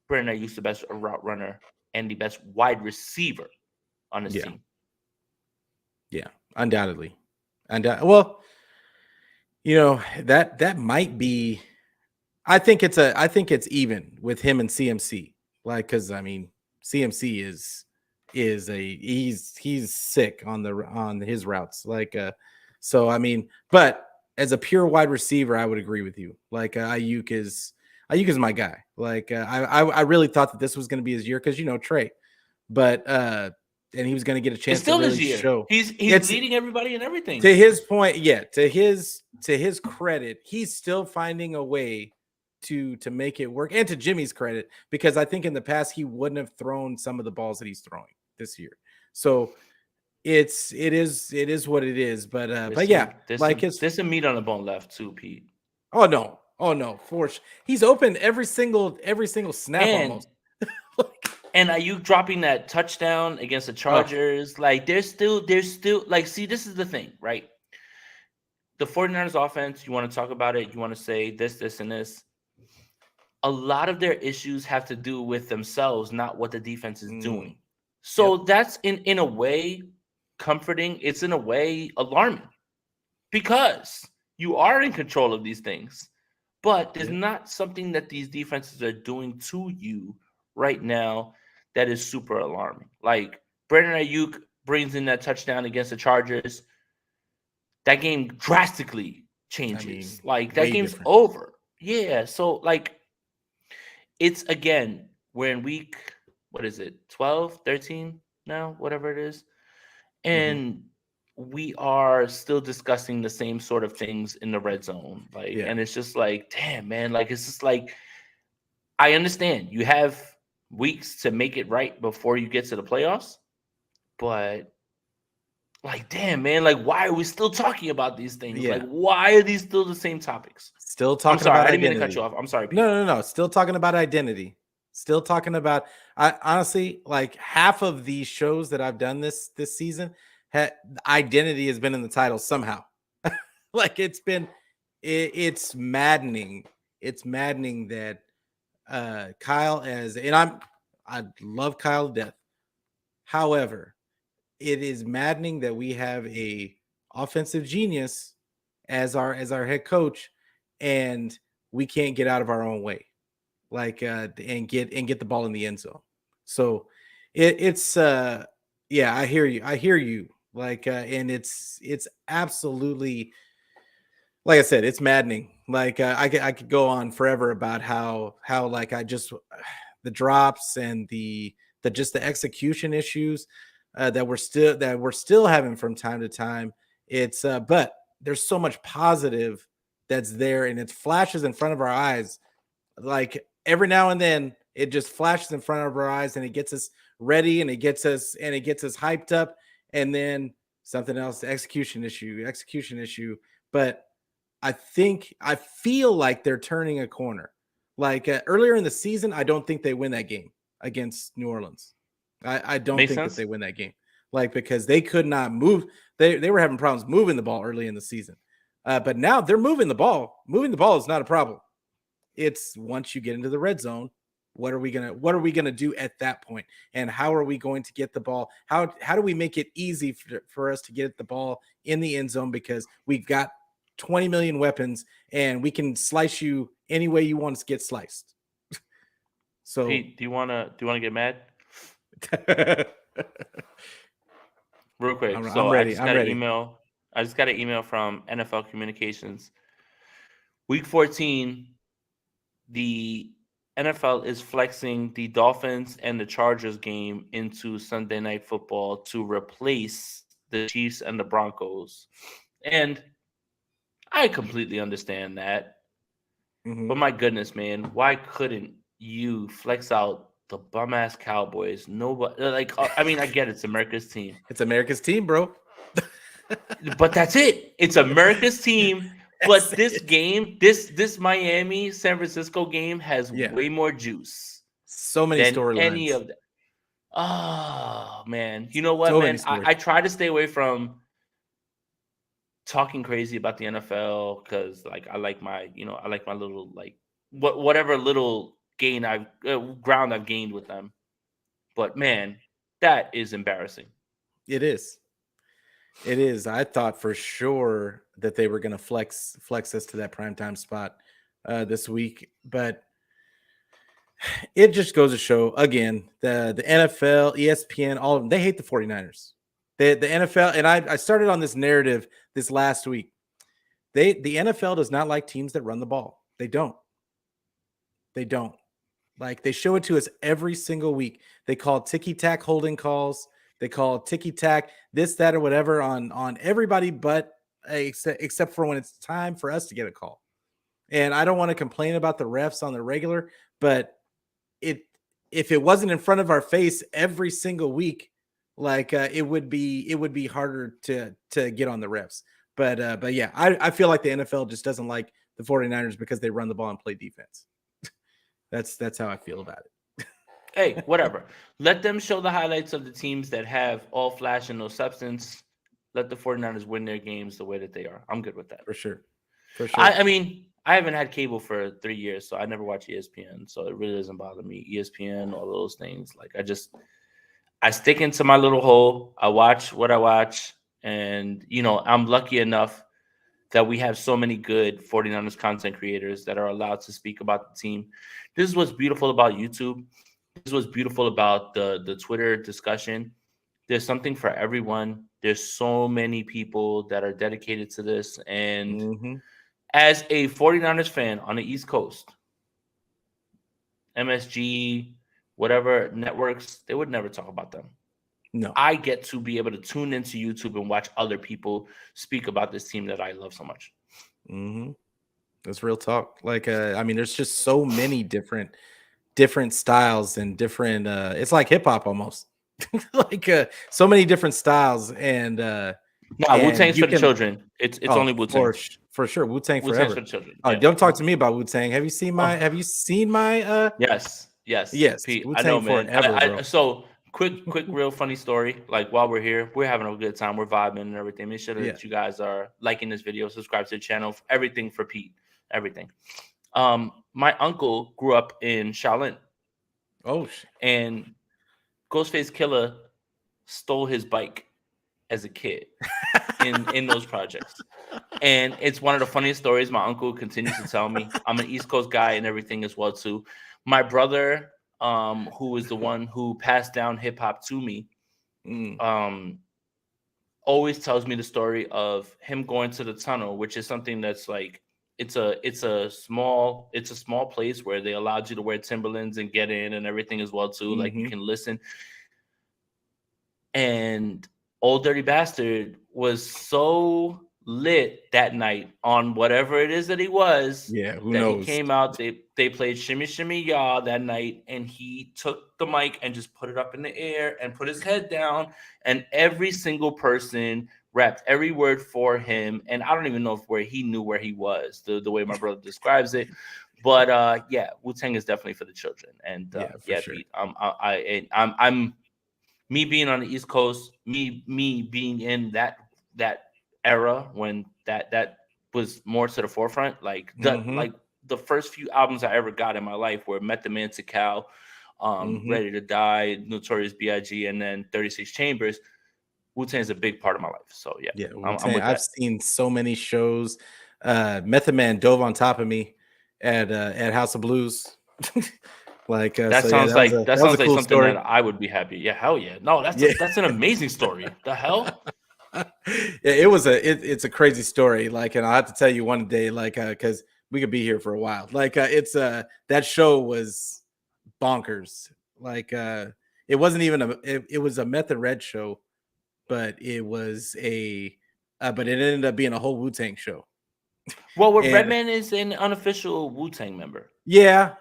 Brandon Ayuk's the best route runner and the best wide receiver on his team. Yeah, undoubtedly. Well, that might be. I think it's even with him and CMC. Like, because I mean, CMC is he's sick on his routes. Like, so I mean, but as a pure wide receiver, I would agree with you. Like, Ayuk is my guy. Like, I really thought that this was going to be his year because Trey, but and he was going to get a chance to really show. He's leading everybody and everything. To his point, to his credit, he's still finding a way to make it work. And to Jimmy's credit, because I think in the past he wouldn't have thrown some of the balls that he's throwing this year. So it is what it is. But yeah, there's some meat on the bone left too, Pete. Oh no, for sure. He's open every single snap almost. And are you dropping that touchdown against the Chargers? Like, there's still like, see, this is the thing, right? The 49ers offense, you want to talk about it, you want to say this, and this. A lot of their issues have to do with themselves, not what the defense is doing. So that's in a way comforting. It's in a way alarming because you are in control of these things, but there's not something that these defenses are doing to you right now that is super alarming. Like, Brandon Ayuk brings in that touchdown against the Chargers. That game drastically changes. That game's different. Over. Yeah. So, like, it's, again, we're in week, 12, 13 now, whatever it is. And we are still discussing the same sort of things in the red zone. And it's just like, damn, man, like, it's just like, I understand you have weeks to make it right before you get to the playoffs, but like, damn, man, like, why are we still talking about these things? Like, why are these still the same topics? Still talking about identity. I didn't mean to cut you off. I'm sorry, Pete. No. Still talking about identity. Still talking about, I honestly, like, half of these shows that I've done this season identity has been in the title somehow. Like it's maddening. It's maddening that Kyle I love Kyle to death. However, it is maddening that we have a offensive genius as our head coach, and we can't get out of our own way, like and get the ball in the end zone. So it's yeah, I hear you. Like and it's absolutely, like I said, it's maddening. Like I could go on forever about how like I just the drops and the just the execution issues that we're still having from time to time. It's but there's so much positive that's there, and it flashes in front of our eyes. Like every now and then, it just flashes in front of our eyes, and it gets us ready, and it gets us hyped up, and then something else, execution issue. But I feel like they're turning a corner. Like earlier in the season, I don't think they win that game against New Orleans. I don't Makes think sense. that they win that game. Like because they could not move. They were having problems moving the ball early in the season. But now they're moving the ball. Moving the ball is not a problem. It's once you get into the red zone, what are we gonna do at that point? And how are we going to get the ball? How do we make it easy for us to get the ball in the end zone? Because we've got 20 million weapons, and we can slice you any way you want to get sliced. So Pete, do you wanna get mad? Real quick. I'm ready. I'm ready. I just got an email from NFL Communications. Week 14, the NFL is flexing the Dolphins and the Chargers game into Sunday Night Football to replace the Chiefs and the Broncos. And I completely understand that. Mm-hmm. But my goodness, man, why couldn't you flex out the bum ass Cowboys? Nobody, like, I mean, I get it's America's team. It's America's team, bro. But that's it. It's America's team. But this game, this Miami San Francisco game has way more juice. So many storylines. Any of that. Oh man, you know what, man? I try to stay away from talking crazy about the NFL because, like, I like my little, like, whatever little ground I've gained with them. But man, that is embarrassing. It is. I thought for sure that they were going to flex us to that primetime spot this week, but it just goes to show again the NFL, ESPN, all of them, they hate the 49ers. The NFL, and I started on this narrative this last week. The NFL does not like teams that run the ball. They don't. Like, they show it to us every single week. They call ticky-tack holding calls. They call ticky-tack this, that, or whatever on everybody but except for when it's time for us to get a call. And I don't want to complain about the refs on the regular, but if it wasn't in front of our face every single week, like it would be harder to get on the refs. But yeah, I feel like the NFL just doesn't like the 49ers because they run the ball and play defense. That's how I feel about it. Hey, whatever. Let them show the highlights of the teams that have all flash and no substance. Let the 49ers win their games the way that they are. I'm good with that. For sure. I mean, I haven't had cable for 3 years, so I never watch ESPN. So it really doesn't bother me. ESPN, all those things. Like, I stick into my little hole. I watch what I watch. And, I'm lucky enough that we have so many good 49ers content creators that are allowed to speak about the team. This is what's beautiful about YouTube. This is what's beautiful about the Twitter discussion. There's something for everyone. There's so many people that are dedicated to this. And as a 49ers fan on the East Coast, MSG, whatever networks, they would never talk about them. No. I get to be able to tune into YouTube and watch other people speak about this team that I love so much. That's real talk. Like, I mean, there's just so many different styles and different. It's like hip hop almost. Like so many different styles and. Wu-Tang's for the children. It's only Wu-Tang. For sure, Wu-Tang forever. For the children. Oh, yeah. Don't talk to me about Wu-Tang. Have you seen my? Yes. Pete, I know, man. forever, bro. So quick, real funny story. Like while we're here, we're having a good time. We're vibing and everything. Make sure Yeah. that you guys are liking this video, subscribe to the channel, everything for Pete, everything. My uncle grew up in Shaolin, Oh, and Ghostface Killer stole his bike as a kid in those projects. And it's one of the funniest stories my uncle continues to tell me. I'm an East Coast guy and everything as well too. My brother, who is the one who passed down hip hop to me, always tells me the story of him going to the tunnel, which is something that's like it's a small place where they allowed you to wear Timberlands and get in and everything as well too. Like you can listen. And Old Dirty Bastard was so lit that night on whatever it is that he was. Yeah, who that knows? He came out. They played Shimmy Shimmy Ya that night, and he took the mic and just put it up in the air and put his head down, and every single person rapped every word for him. And I don't even know where he knew where he was, the way my brother describes it. But yeah, Wu-Tang is definitely for the children. And for sure. Pete, I'm me being on the East Coast, me being in that era when that was more to the forefront. Like the first few albums I ever got in my life were Method Man to Cal, Ready to Die, Notorious B.I.G., and then 36 Chambers. Wu-Tang is a big part of my life. So yeah, I'm with I've seen so many shows. Method Man dove on top of me at House of Blues. Like that so sounds yeah, like that was a like cool something story. that I would be happy. Yeah, hell yeah. No, that's an amazing story. The hell? Yeah, it's a crazy story. Like, and I have to tell you one day, like, because we could be here for a while. Like, it's that show was bonkers. Like, it wasn't even it was a Method Red show, but it was but it ended up being a whole Wu-Tang show. Well, Redman is an unofficial Wu-Tang member. Yeah.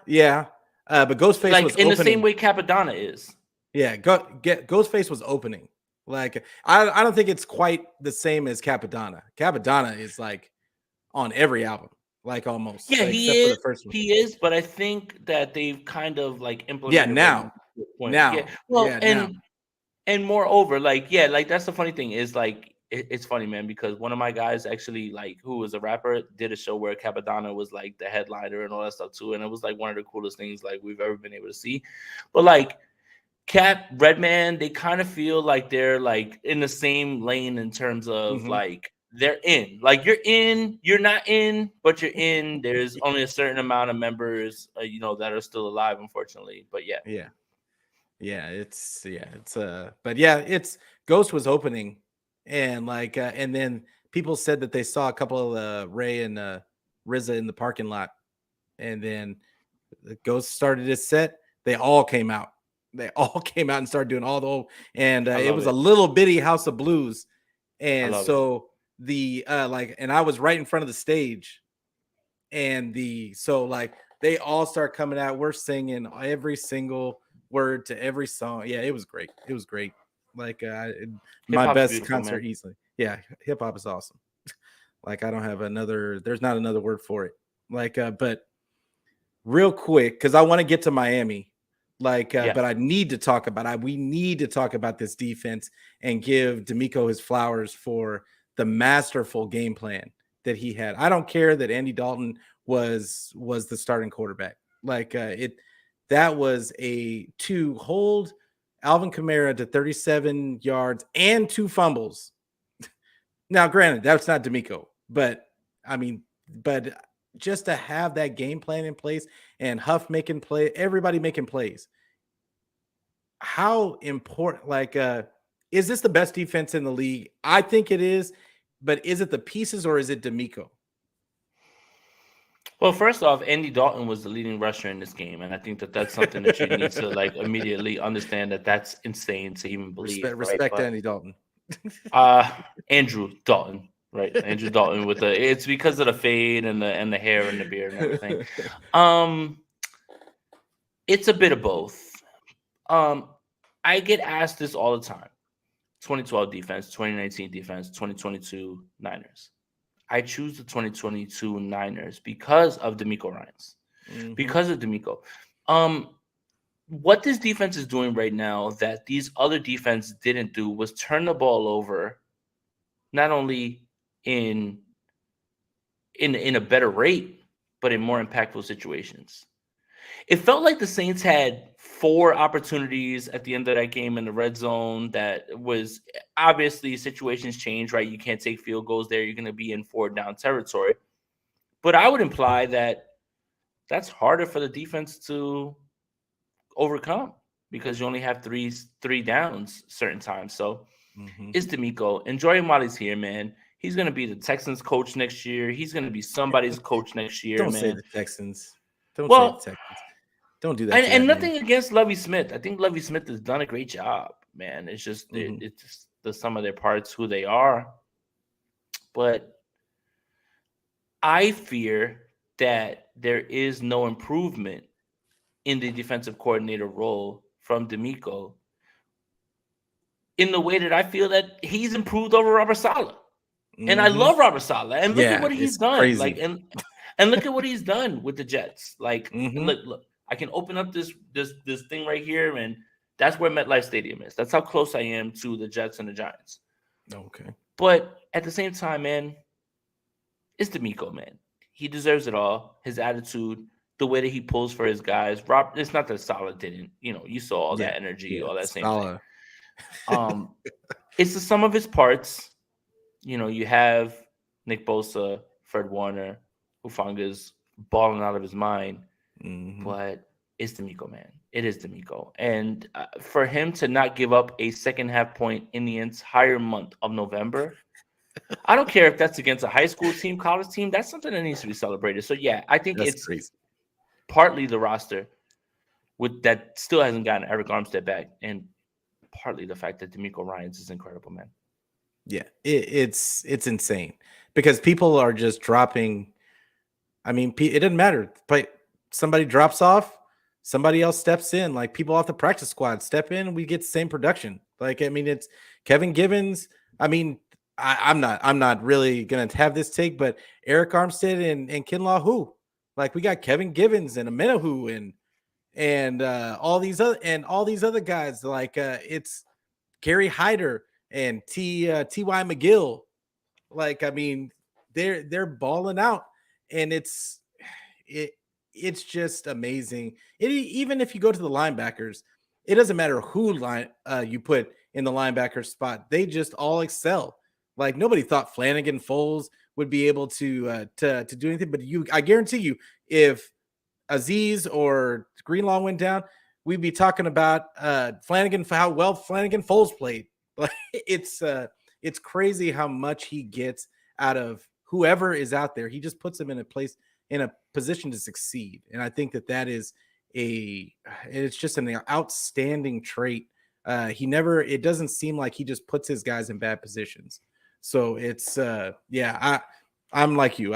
But Ghostface like was in opening. The same way Capadonna is. Yeah, Ghostface was opening. Like, I don't think it's quite the same as Capadonna. Capadonna is like on every album, like almost. Yeah, like, he except is. for the first one. He is, but I think that they've kind of like implemented. Now. Yeah. Well, now. and moreover, like that's the funny thing is like it's funny, man, because one of my guys actually like who was a rapper did a show where Capadonna was like the headliner and all that stuff too, and it was like one of the coolest things like we've ever been able to see. But like Cap, Redman, they kind of feel like they're like in the same lane in terms of like they're in. Like you're not in, but you're in. There's only a certain amount of members, that are still alive, unfortunately. But yeah. It's but yeah, it's Ghost was opening, and like and then people said that they saw a couple of Ray and RZA in the parking lot, and then the Ghost started his set. They all came out. And started doing all the and it was a little bitty House of Blues, and so the and I was right in front of the stage, and like they all start coming out. We're singing every single word to every song. Yeah, it was great. Like my best concert, man. Easily. Yeah, hip hop is awesome. Like I don't have there's not another word for it. Like but real quick, because I want to get to Miami. Like but we need to talk about this defense and give D'Amico his flowers for the masterful game plan that he had. I don't care that Andy Dalton was the starting quarterback. Like that was to hold Alvin Kamara to 37 yards and 2 fumbles. Now, granted, that's not D'Amico, but I mean, just to have that game plan in place and Huff making play, everybody making plays. How important, is this the best defense in the league? I think it is, but is it the pieces or is it D'Amico? Well, first off, Andy Dalton was the leading rusher in this game, and I think that that's something that you need to like immediately understand that that's insane to even believe. Respect Andy Dalton. Andrew Dalton, right? Andrew Dalton with it's because of the fade and the hair and the beard and everything. It's a bit of both. I get asked this all the time. 2012 defense, 2019 defense, 2022 Niners. I choose the 2022 Niners because of D'Amico Ryans. Because of D'Amico. what this defense is doing right now that these other defense didn't do was turn the ball over, not only in a better rate, but in more impactful situations. It felt like the Saints had 4 opportunities at the end of that game in the red zone. That was obviously situations change, right? You can't take field goals there. You're going to be in 4th down territory. But I would imply that that's harder for the defense to overcome because you only have three downs certain times. So it's D'Amico. Enjoy him while he's here, man. He's going to be the Texans coach next year. He's going to be somebody's coach next year, Don't man. say the Texans. Don't say the Texans. Don't do that. And nothing against Lovie Smith. I think Lovie Smith has done a great job, man. It's just it's just the sum of their parts, who they are. But I fear that there is no improvement in the defensive coordinator role from D'Amico in the way that I feel that he's improved over Robert Saleh. And I love Robert Saleh. And look at what he's done. Crazy. Like and look at what he's done with the Jets. Like look, I can open up this thing right here, and that's where MetLife Stadium is. That's how close I am to the Jets and the Giants. Okay. But at the same time, man, it's D'Amico, man. He deserves it all. His attitude, the way that he pulls for his guys. It's not that Saleh didn't. You saw all that energy, all that same thing. It's the sum of his parts. You have Nick Bosa, Fred Warner, Hufanga's balling out of his mind. But it's D'Amico, man. It is D'Amico. And for him to not give up a second half point in the entire month of November, I don't care if that's against a high school team, college team. That's something that needs to be celebrated. So, yeah, I think it's crazy. Partly the roster that still hasn't gotten Eric Armstead back, and partly the fact that D'Amico Ryans is incredible, man. Yeah, it's insane because people are just dropping. I mean, it doesn't matter. But somebody drops off, somebody else steps in. Like people off the practice squad step in, we get the same production. Like I mean, it's Kevin Givens. I mean, I'm not really gonna have this take, but Eric Armstead and Kinlaw, who like we got Kevin Givens and Amenahu and all these other guys. Like it's Gary Hyder and T.Y. McGill. Like I mean, they're balling out, and it's just amazing. Even if you go to the linebackers, it doesn't matter who you put in the linebacker spot. They just all excel. Like nobody thought Flanagan Foles would be able to do anything, but I guarantee you, if Aziz or Greenlaw went down, we'd be talking about Flanagan, how well Flanagan Foles played. Like it's crazy how much he gets out of whoever is out there. He just puts them in a position to succeed. And I think that is it's just an outstanding trait. It doesn't seem like he just puts his guys in bad positions. So it's I'm like you.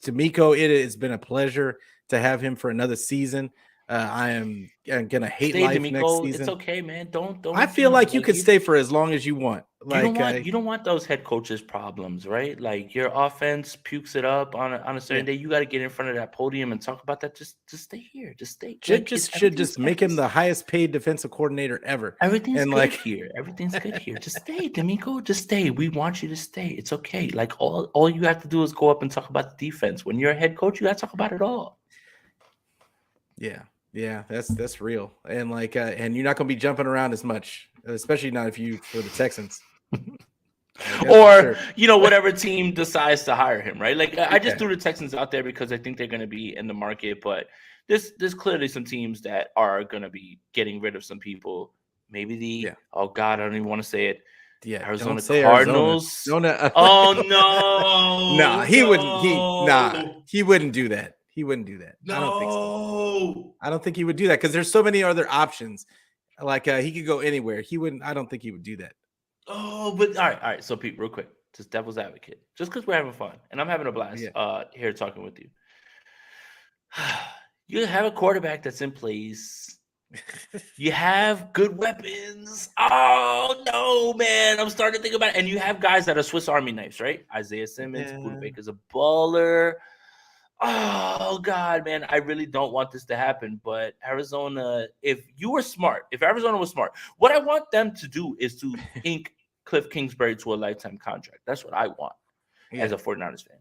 D'Amico, it has been a pleasure to have him for another season. I am gonna hate stay, life D'Amico. next season. It's okay, man. Don't. I feel like you could stay for as long as you want. Like you don't want those head coaches problems, right? Like your offense pukes it up on a certain day. You got to get in front of that podium and talk about that. Just stay here. Just stay. Should make him the highest paid defensive coordinator ever. Everything's good here. Everything's good here. Just stay, D'Amico. Just stay. We want you to stay. It's okay. Like all you have to do is go up and talk about the defense. When you're a head coach, you got to talk about it all. Yeah, that's real. And like and you're not going to be jumping around as much, especially not if you for the Texans. Or whatever team decides to hire him, right? Like I just threw the Texans out there because I think they're going to be in the market, but there's clearly some teams that are going to be getting rid of some people. Maybe oh god, I don't even want to say it. Yeah, Arizona Cardinals. Arizona. Oh no. No, he wouldn't. He wouldn't do that. He wouldn't do that. No. I don't think so. I don't think he would do that because there's so many other options. Like he could go anywhere. He wouldn't. I don't think he would do that. Oh, but all right. So Pete, real quick, just devil's advocate, just because we're having fun and I'm having a blast here talking with you. You have a quarterback that's in place. You have good weapons. Oh no, man! I'm starting to think about it. And you have guys that are Swiss Army knives, right? Isaiah Simmons, Budda Baker's a baller. Oh God, man, I really don't want this to happen. But Arizona, if Arizona was smart, what I want them to do is to ink Cliff Kingsbury to a lifetime contract. That's what I want as Yeah. a 49ers fan.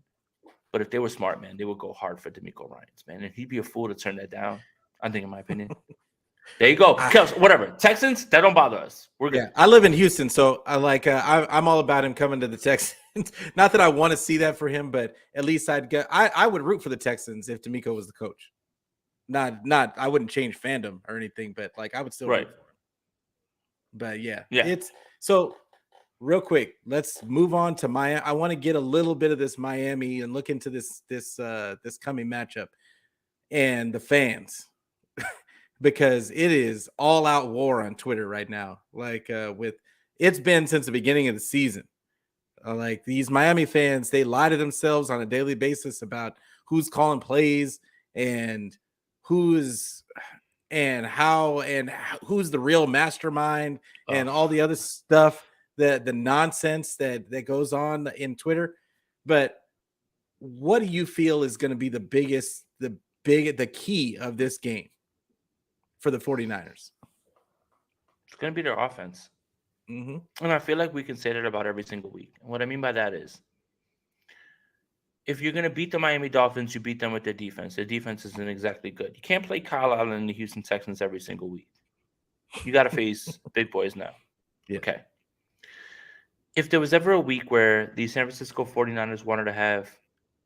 But if they were smart, man, they would go hard for D'Amico Ryans, man. And he'd be a fool to turn that down. I think, in my opinion. There you go. I, Kels, whatever. Texans, that don't bother us. We're good. yeah, I live in Houston, so I'm all about him coming to the Texans. Not that I want to see that for him, but at least I would root for the Texans if D'Amico was the coach. Not I wouldn't change fandom or anything, but like I would still root for him. But yeah, it's so real quick. Let's move on to Miami. I want to get a little bit of this Miami and look into this coming matchup and the fans. Because it is all out war on Twitter right now. Like it's been since the beginning of the season. Like these Miami fans, they lie to themselves on a daily basis about who's calling plays and who's and how and who's the real mastermind and all the other stuff, the nonsense that goes on in Twitter. But what do you feel is going to be the key of this game for the 49ers? It's going to be their offense. Mm-hmm. And I feel like we can say that about every single week. And what I mean by that is, if you're going to beat the Miami Dolphins, you beat them with their defense. Their defense isn't exactly good. You can't play Kyle Allen and the Houston Texans every single week. You got to face big boys now. Yeah. Okay. If there was ever a week where the San Francisco 49ers wanted to have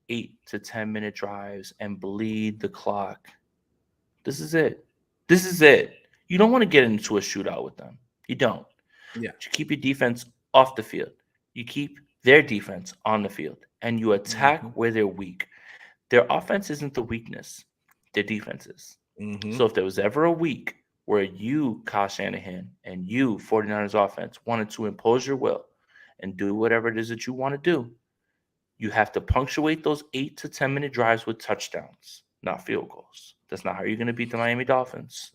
8 to 10 minute drives and bleed the clock, this is it. This is it. You don't want to get into a shootout with them. You don't. Yeah. You keep your defense off the field. You keep their defense on the field. And you attack where they're weak. Their offense isn't the weakness. Their defense is. So if there was ever a week where you, Kyle Shanahan, and you, 49ers offense, wanted to impose your will and do whatever it is that you want to do, you have to punctuate those 8 to 10 minute drives with touchdowns, not field goals. That's not how you're going to beat the Miami Dolphins.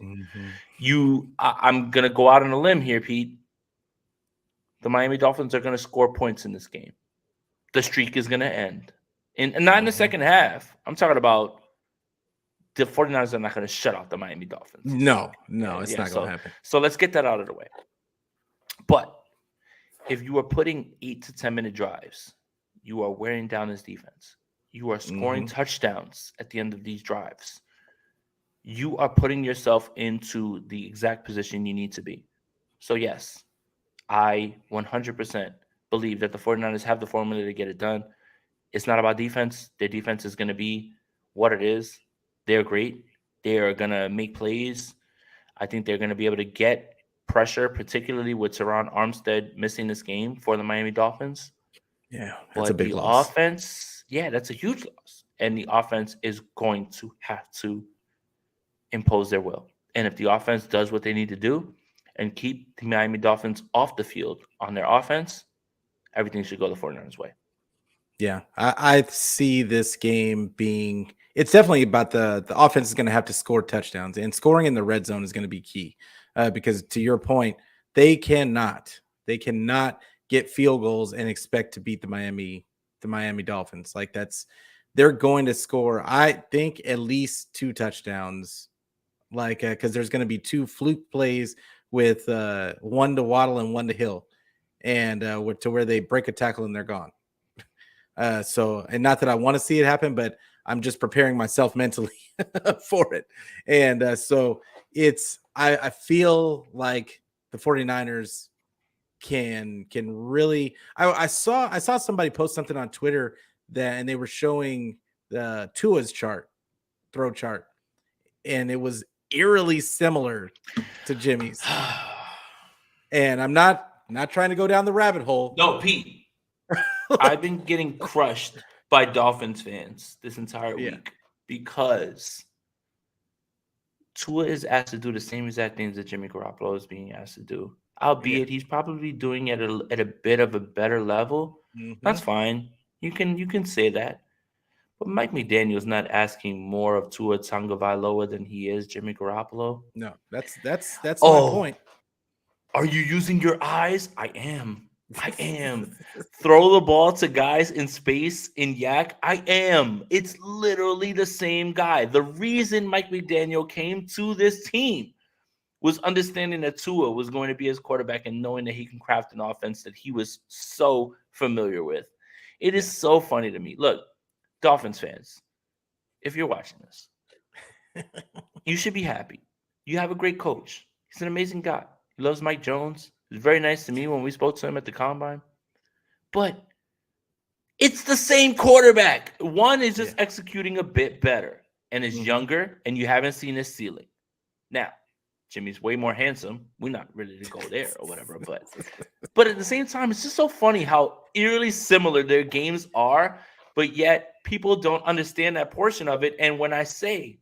I'm going to go out on a limb here, Pete. The Miami Dolphins are going to score points in this game. The streak is going to end. And not in the second half. I'm talking about the 49ers are not going to shut out the Miami Dolphins. No, it's not going to happen. So let's get that out of the way. But if you are putting 8 to 10 minute drives, you are wearing down his defense. You are scoring touchdowns at the end of these drives. You are putting yourself into the exact position you need to be. So yes, I 100% believe that the 49ers have the formula to get it done. It's not about defense. Their defense is going to be what it is. They're great. They are going to make plays. I think they're going to be able to get pressure, particularly with Teron Armstead missing this game for the Miami Dolphins. Yeah, that's a big loss. Offense, yeah, that's a huge loss. And the offense is going to have to impose their will. And if the offense does what they need to do and keep the Miami Dolphins off the field on their offense, everything should go the 49ers' way. Yeah, I see this game being – it's definitely about the offense is going to have to score touchdowns. And scoring in the red zone is going to be key because, to your point, they cannot get field goals and expect to beat the Miami Dolphins. Like they're going to score, I think, at least 2 touchdowns. Like because there's going to be 2 fluke plays with one to Waddle and one to Hill, and to where they break a tackle and they're gone. So, and not that I want to see it happen, but I'm just preparing myself mentally for it. And so I feel like the 49ers can really, I saw somebody post something on Twitter and they were showing the Tua's throw chart, and it was eerily similar to Jimmy's. And I'm not trying to go down the rabbit hole. No, Pete. I've been getting crushed by Dolphins fans this entire week because Tua is asked to do the same exact things that Jimmy Garoppolo is being asked to do, albeit he's probably doing it at a bit of a better level. That's fine. You can say that. But Mike McDaniel's not asking more of Tua Tagovailoa than he is Jimmy Garoppolo. No, that's my point. Are you using your eyes? I am. I am. Throw the ball to guys in space in Yak. I am. It's literally the same guy. The reason Mike McDaniel came to this team was understanding that Tua was going to be his quarterback and knowing that he can craft an offense that he was so familiar with. It is so funny to me. Look, Dolphins fans, if you're watching this, you should be happy. You have a great coach. He's an amazing guy. He loves Mike Jones. He was very nice to me when we spoke to him at the combine. But it's the same quarterback. One is just executing a bit better and is younger, and you haven't seen his ceiling. Now, Jimmy's way more handsome. We're not ready to go there or whatever, but at the same time, it's just so funny how eerily similar their games are, but yet people don't understand that portion of it. And when I say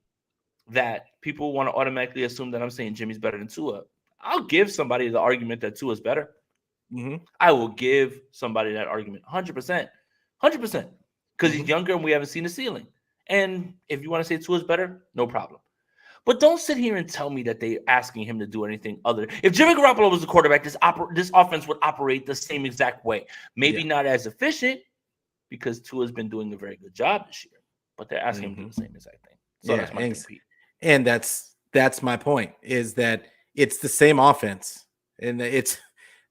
that people want to automatically assume that I'm saying Jimmy's better than Tua, I'll give somebody the argument that Tua's better. I will give somebody that argument 100%, 100%, because he's younger and we haven't seen the ceiling. And if you want to say Tua's better, no problem. But don't sit here and tell me that they're asking him to do anything other. If Jimmy Garoppolo was the quarterback, this offense would operate the same exact way. Maybe not as efficient because Tua's been doing a very good job this year. But they're asking him to do the same exact thing. So that's my thing, Pete. And that's my point, is that it's the same offense. And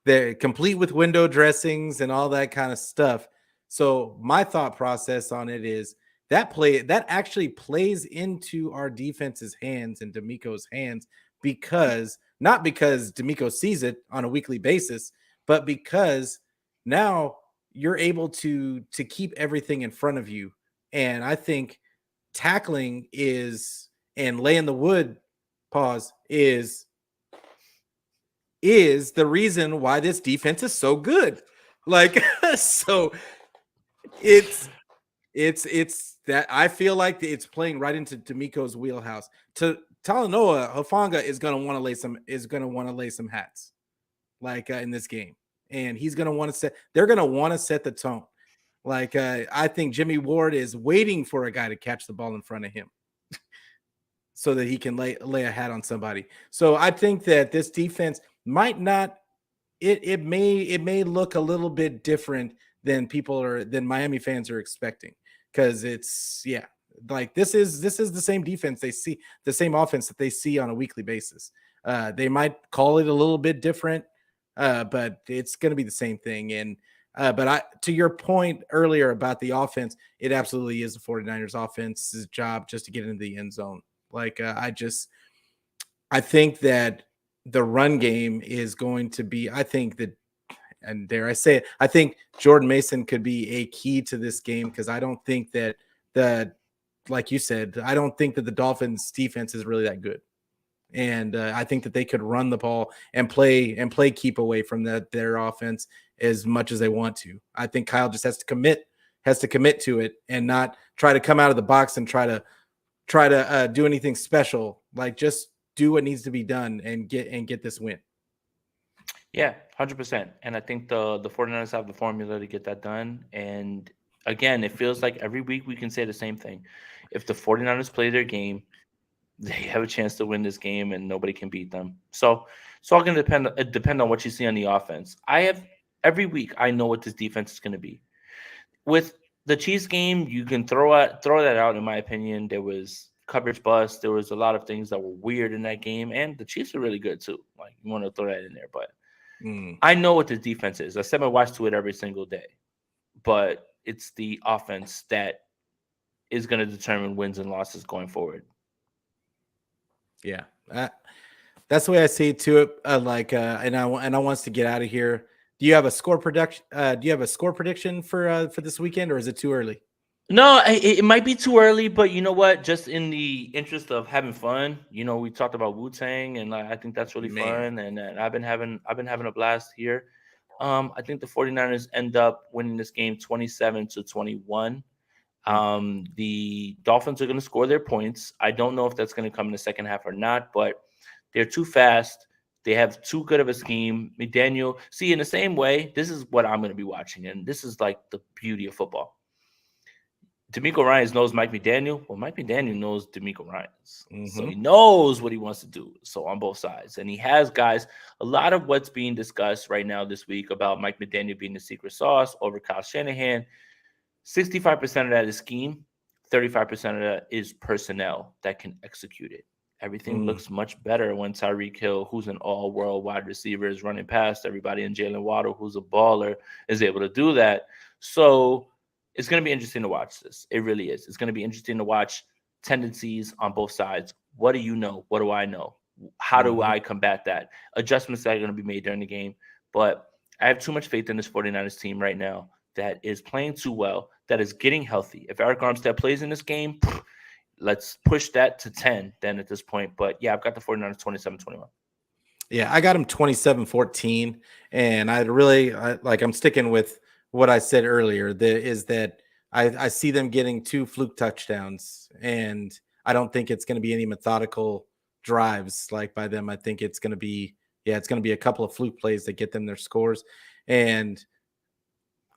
they're complete with window dressings and all that kind of stuff. So my thought process on it is that actually plays into our defense's hands and D'Amico's hands, not because D'Amico sees it on a weekly basis, but because now you're able to keep everything in front of you. And I think tackling and laying the wood is the reason why this defense is so good. Like, so it's that I feel like it's playing right into D'Amico's wheelhouse. Talanoa Hufanga is going to want to lay some hats, like in this game, and he's going to want to they're going to want to set the tone. Like I think Jimmy Ward is waiting for a guy to catch the ball in front of him, so that he can lay a hat on somebody. So I think that this defense might not. It may look a little bit different than Miami fans are expecting. Because it's like this is the same defense they see, the same offense that they see on a weekly basis. They might call it a little bit different, but it's going to be the same thing. And to your point earlier about the offense, it absolutely is the 49ers offense's job just to get into the end zone. Like I think that the run game is going to be. And dare I say it, I think Jordan Mason could be a key to this game, because I don't think that like you said, I don't think that the Dolphins defense is really that good. And I think that they could run the ball and play keep away from their offense as much as they want to. I think Kyle just has to commit to it and not try to come out of the box and try to do anything special. Like, just do what needs to be done and get this win. Yeah, 100%. And I think the 49ers have the formula to get that done. And again, it feels like every week we can say the same thing. If the 49ers play their game, they have a chance to win this game and nobody can beat them. So it's all going to depend on what you see on the offense. Every week I know what this defense is going to be. With the Chiefs game, you can throw that out, in my opinion. There was coverage bust. There was a lot of things that were weird in that game. And the Chiefs are really good too. Like, you want to throw that in there, but I know what this defense is. I set my watch to it every single day, but it's the offense that is going to determine wins and losses going forward. Yeah, that's the way I see it too. And I want us to get out of here. Do you have a score prediction? Do you have a score prediction for this weekend, or is it too early? No, it might be too early, but you know what? Just in the interest of having fun, we talked about Wu-Tang, and I think that's really fun. And I've been having a blast here. I think the 49ers end up winning this game 27-21. The Dolphins are going to score their points. I don't know if that's going to come in the second half or not, but they're too fast. They have too good of a scheme. McDaniel, see, in the same way, this is what I'm going to be watching, and this is like the beauty of football. D'Amico Ryans knows Mike McDaniel. Well, Mike McDaniel knows D'Amico Ryans. So Mm-hmm. he knows what he wants to do. So on both sides. And he has guys, a lot of what's being discussed right now this week about Mike McDaniel being the secret sauce over Kyle Shanahan, 65% of that is scheme, 35% of that is personnel that can execute it. Everything Mm. looks much better when Tyreek Hill, who's an all-world wide receiver, is running past everybody, and Jalen Waddle, who's a baller, is able to do that. So it's going to be interesting to watch this. It really is. It's going to be interesting to watch tendencies on both sides. What do you know? What do I know? How do Mm-hmm. I combat that? Adjustments that are going to be made during the game. But I have too much faith in this 49ers team right now that is playing too well, that is getting healthy. If Eric Armstead plays in this game, let's push that to 10 then at this point. But yeah, I've got the 49ers 27-21. Yeah, I got him 27-14. And I'm sticking with what I said earlier. That I see them getting 2 fluke touchdowns, and I don't think it's going to be any methodical drives like by them. I think it's going to be, it's going to be a couple of fluke plays that get them their scores. And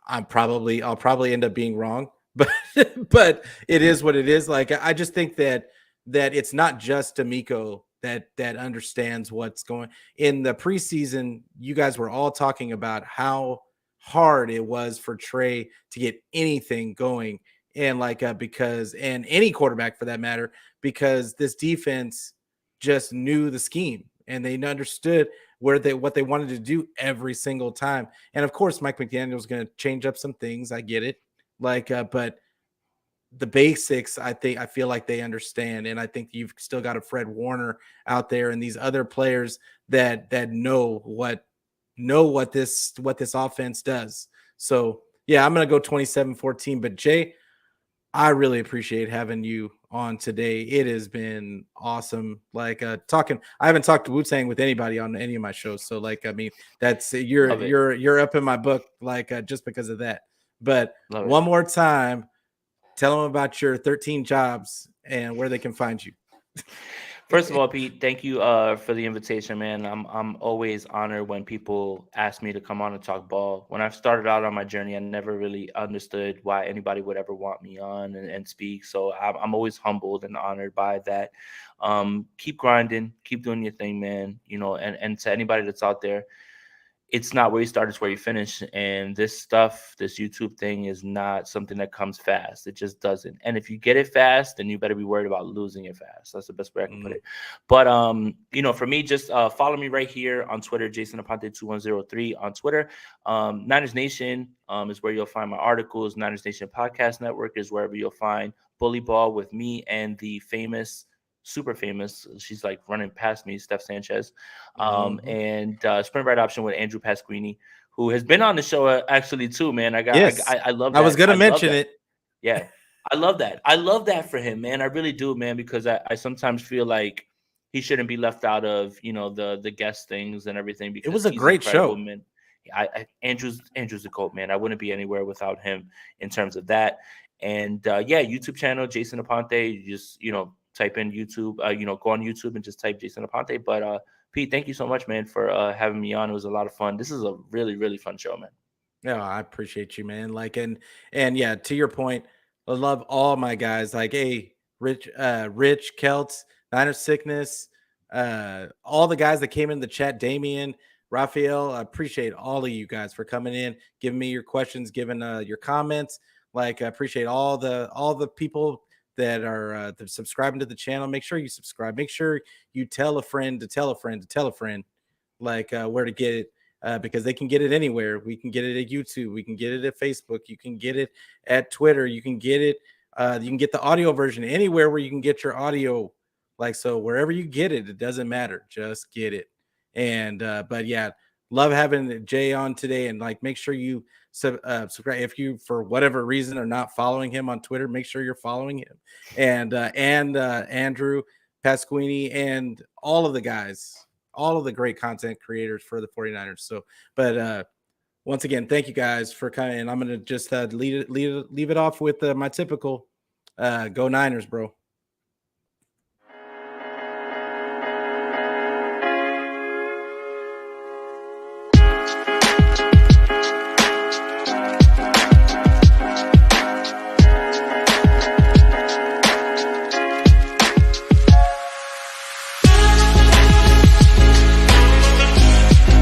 I'll probably end up being wrong, but but it is what it is. Like, I just think that it's not just D'Amico that understands what's going in the preseason. You guys were all talking about how hard it was for Trey to get anything going, and because any quarterback for that matter, because this defense just knew the scheme and they understood what they wanted to do every single time. And of course, Mike McDaniel is going to change up some things. I get it. But the basics, I feel like they understand. And I think you've still got a Fred Warner out there and these other players that know what this offense does. So yeah, I'm going to go 27-14. But Jay, I really appreciate having you on today. It has been awesome. Talking, I haven't talked to Wu-Tang with anybody on any of my shows. So I mean, that's you're up in my book, just because of that. But one more time, tell them about your 13 jobs and where they can find you. First of all, Pete, thank you for the invitation, man. I'm always honored when people ask me to come on and talk ball. When I started out on my journey, I never really understood why anybody would ever want me on and speak. So I'm always humbled and honored by that. Keep grinding, keep doing your thing, man. And to anybody that's out there, it's not where you start, it's where you finish. And this YouTube thing is not something that comes fast. It just doesn't. And if you get it fast, then you better be worried about losing it fast. That's the best way I can put it. But for me, just follow me right here on Twitter, Jason Aponte 2103 on Twitter. Niners Nation is where you'll find my articles. Niners Nation Podcast Network is wherever you'll find Bully Ball with me and the super famous. She's like running past me, Steph Sanchez, and Sprint Right Option with Andrew Pasquini, who has been on the show actually too, man. I love that. I was going to mention it. Yeah. I love that. I love that for him, man. I really do, man, because I sometimes feel like he shouldn't be left out of, the guest things and everything, because it was a great show, man. Andrew's the GOAT, man. I wouldn't be anywhere without him in terms of that. And YouTube channel, Jason Aponte. You just, type in YouTube, go on YouTube and just type Jason Aponte. But Pete, thank you so much, man, for having me on. It was a lot of fun. This is a really, really fun show, man. Yeah, I appreciate you, man. And yeah, to your point, I love all my guys. Rich Kelts, Niner Sickness, all the guys that came in the chat, Damien, Raphael. I appreciate all of you guys for coming in, giving me your questions, giving your comments. I appreciate all the people that are subscribing to the channel. Make sure you subscribe. Make sure you tell a friend to tell a friend to tell a friend where to get it, because they can get it anywhere. We can get it at YouTube. We can get it at Facebook. You can get it at Twitter. You can get it. You can get the audio version anywhere where you can get your audio. So wherever you get it, it doesn't matter. Just get it. And but yeah, love having Jay on today. And make sure you subscribe. If you for whatever reason are not following him on Twitter, make sure you're following him. And Andrew Pasquini and all of the guys, all of the great content creators for the 49ers. So, but once again, thank you guys for coming. And I'm going to just leave it off with my typical go Niners, bro.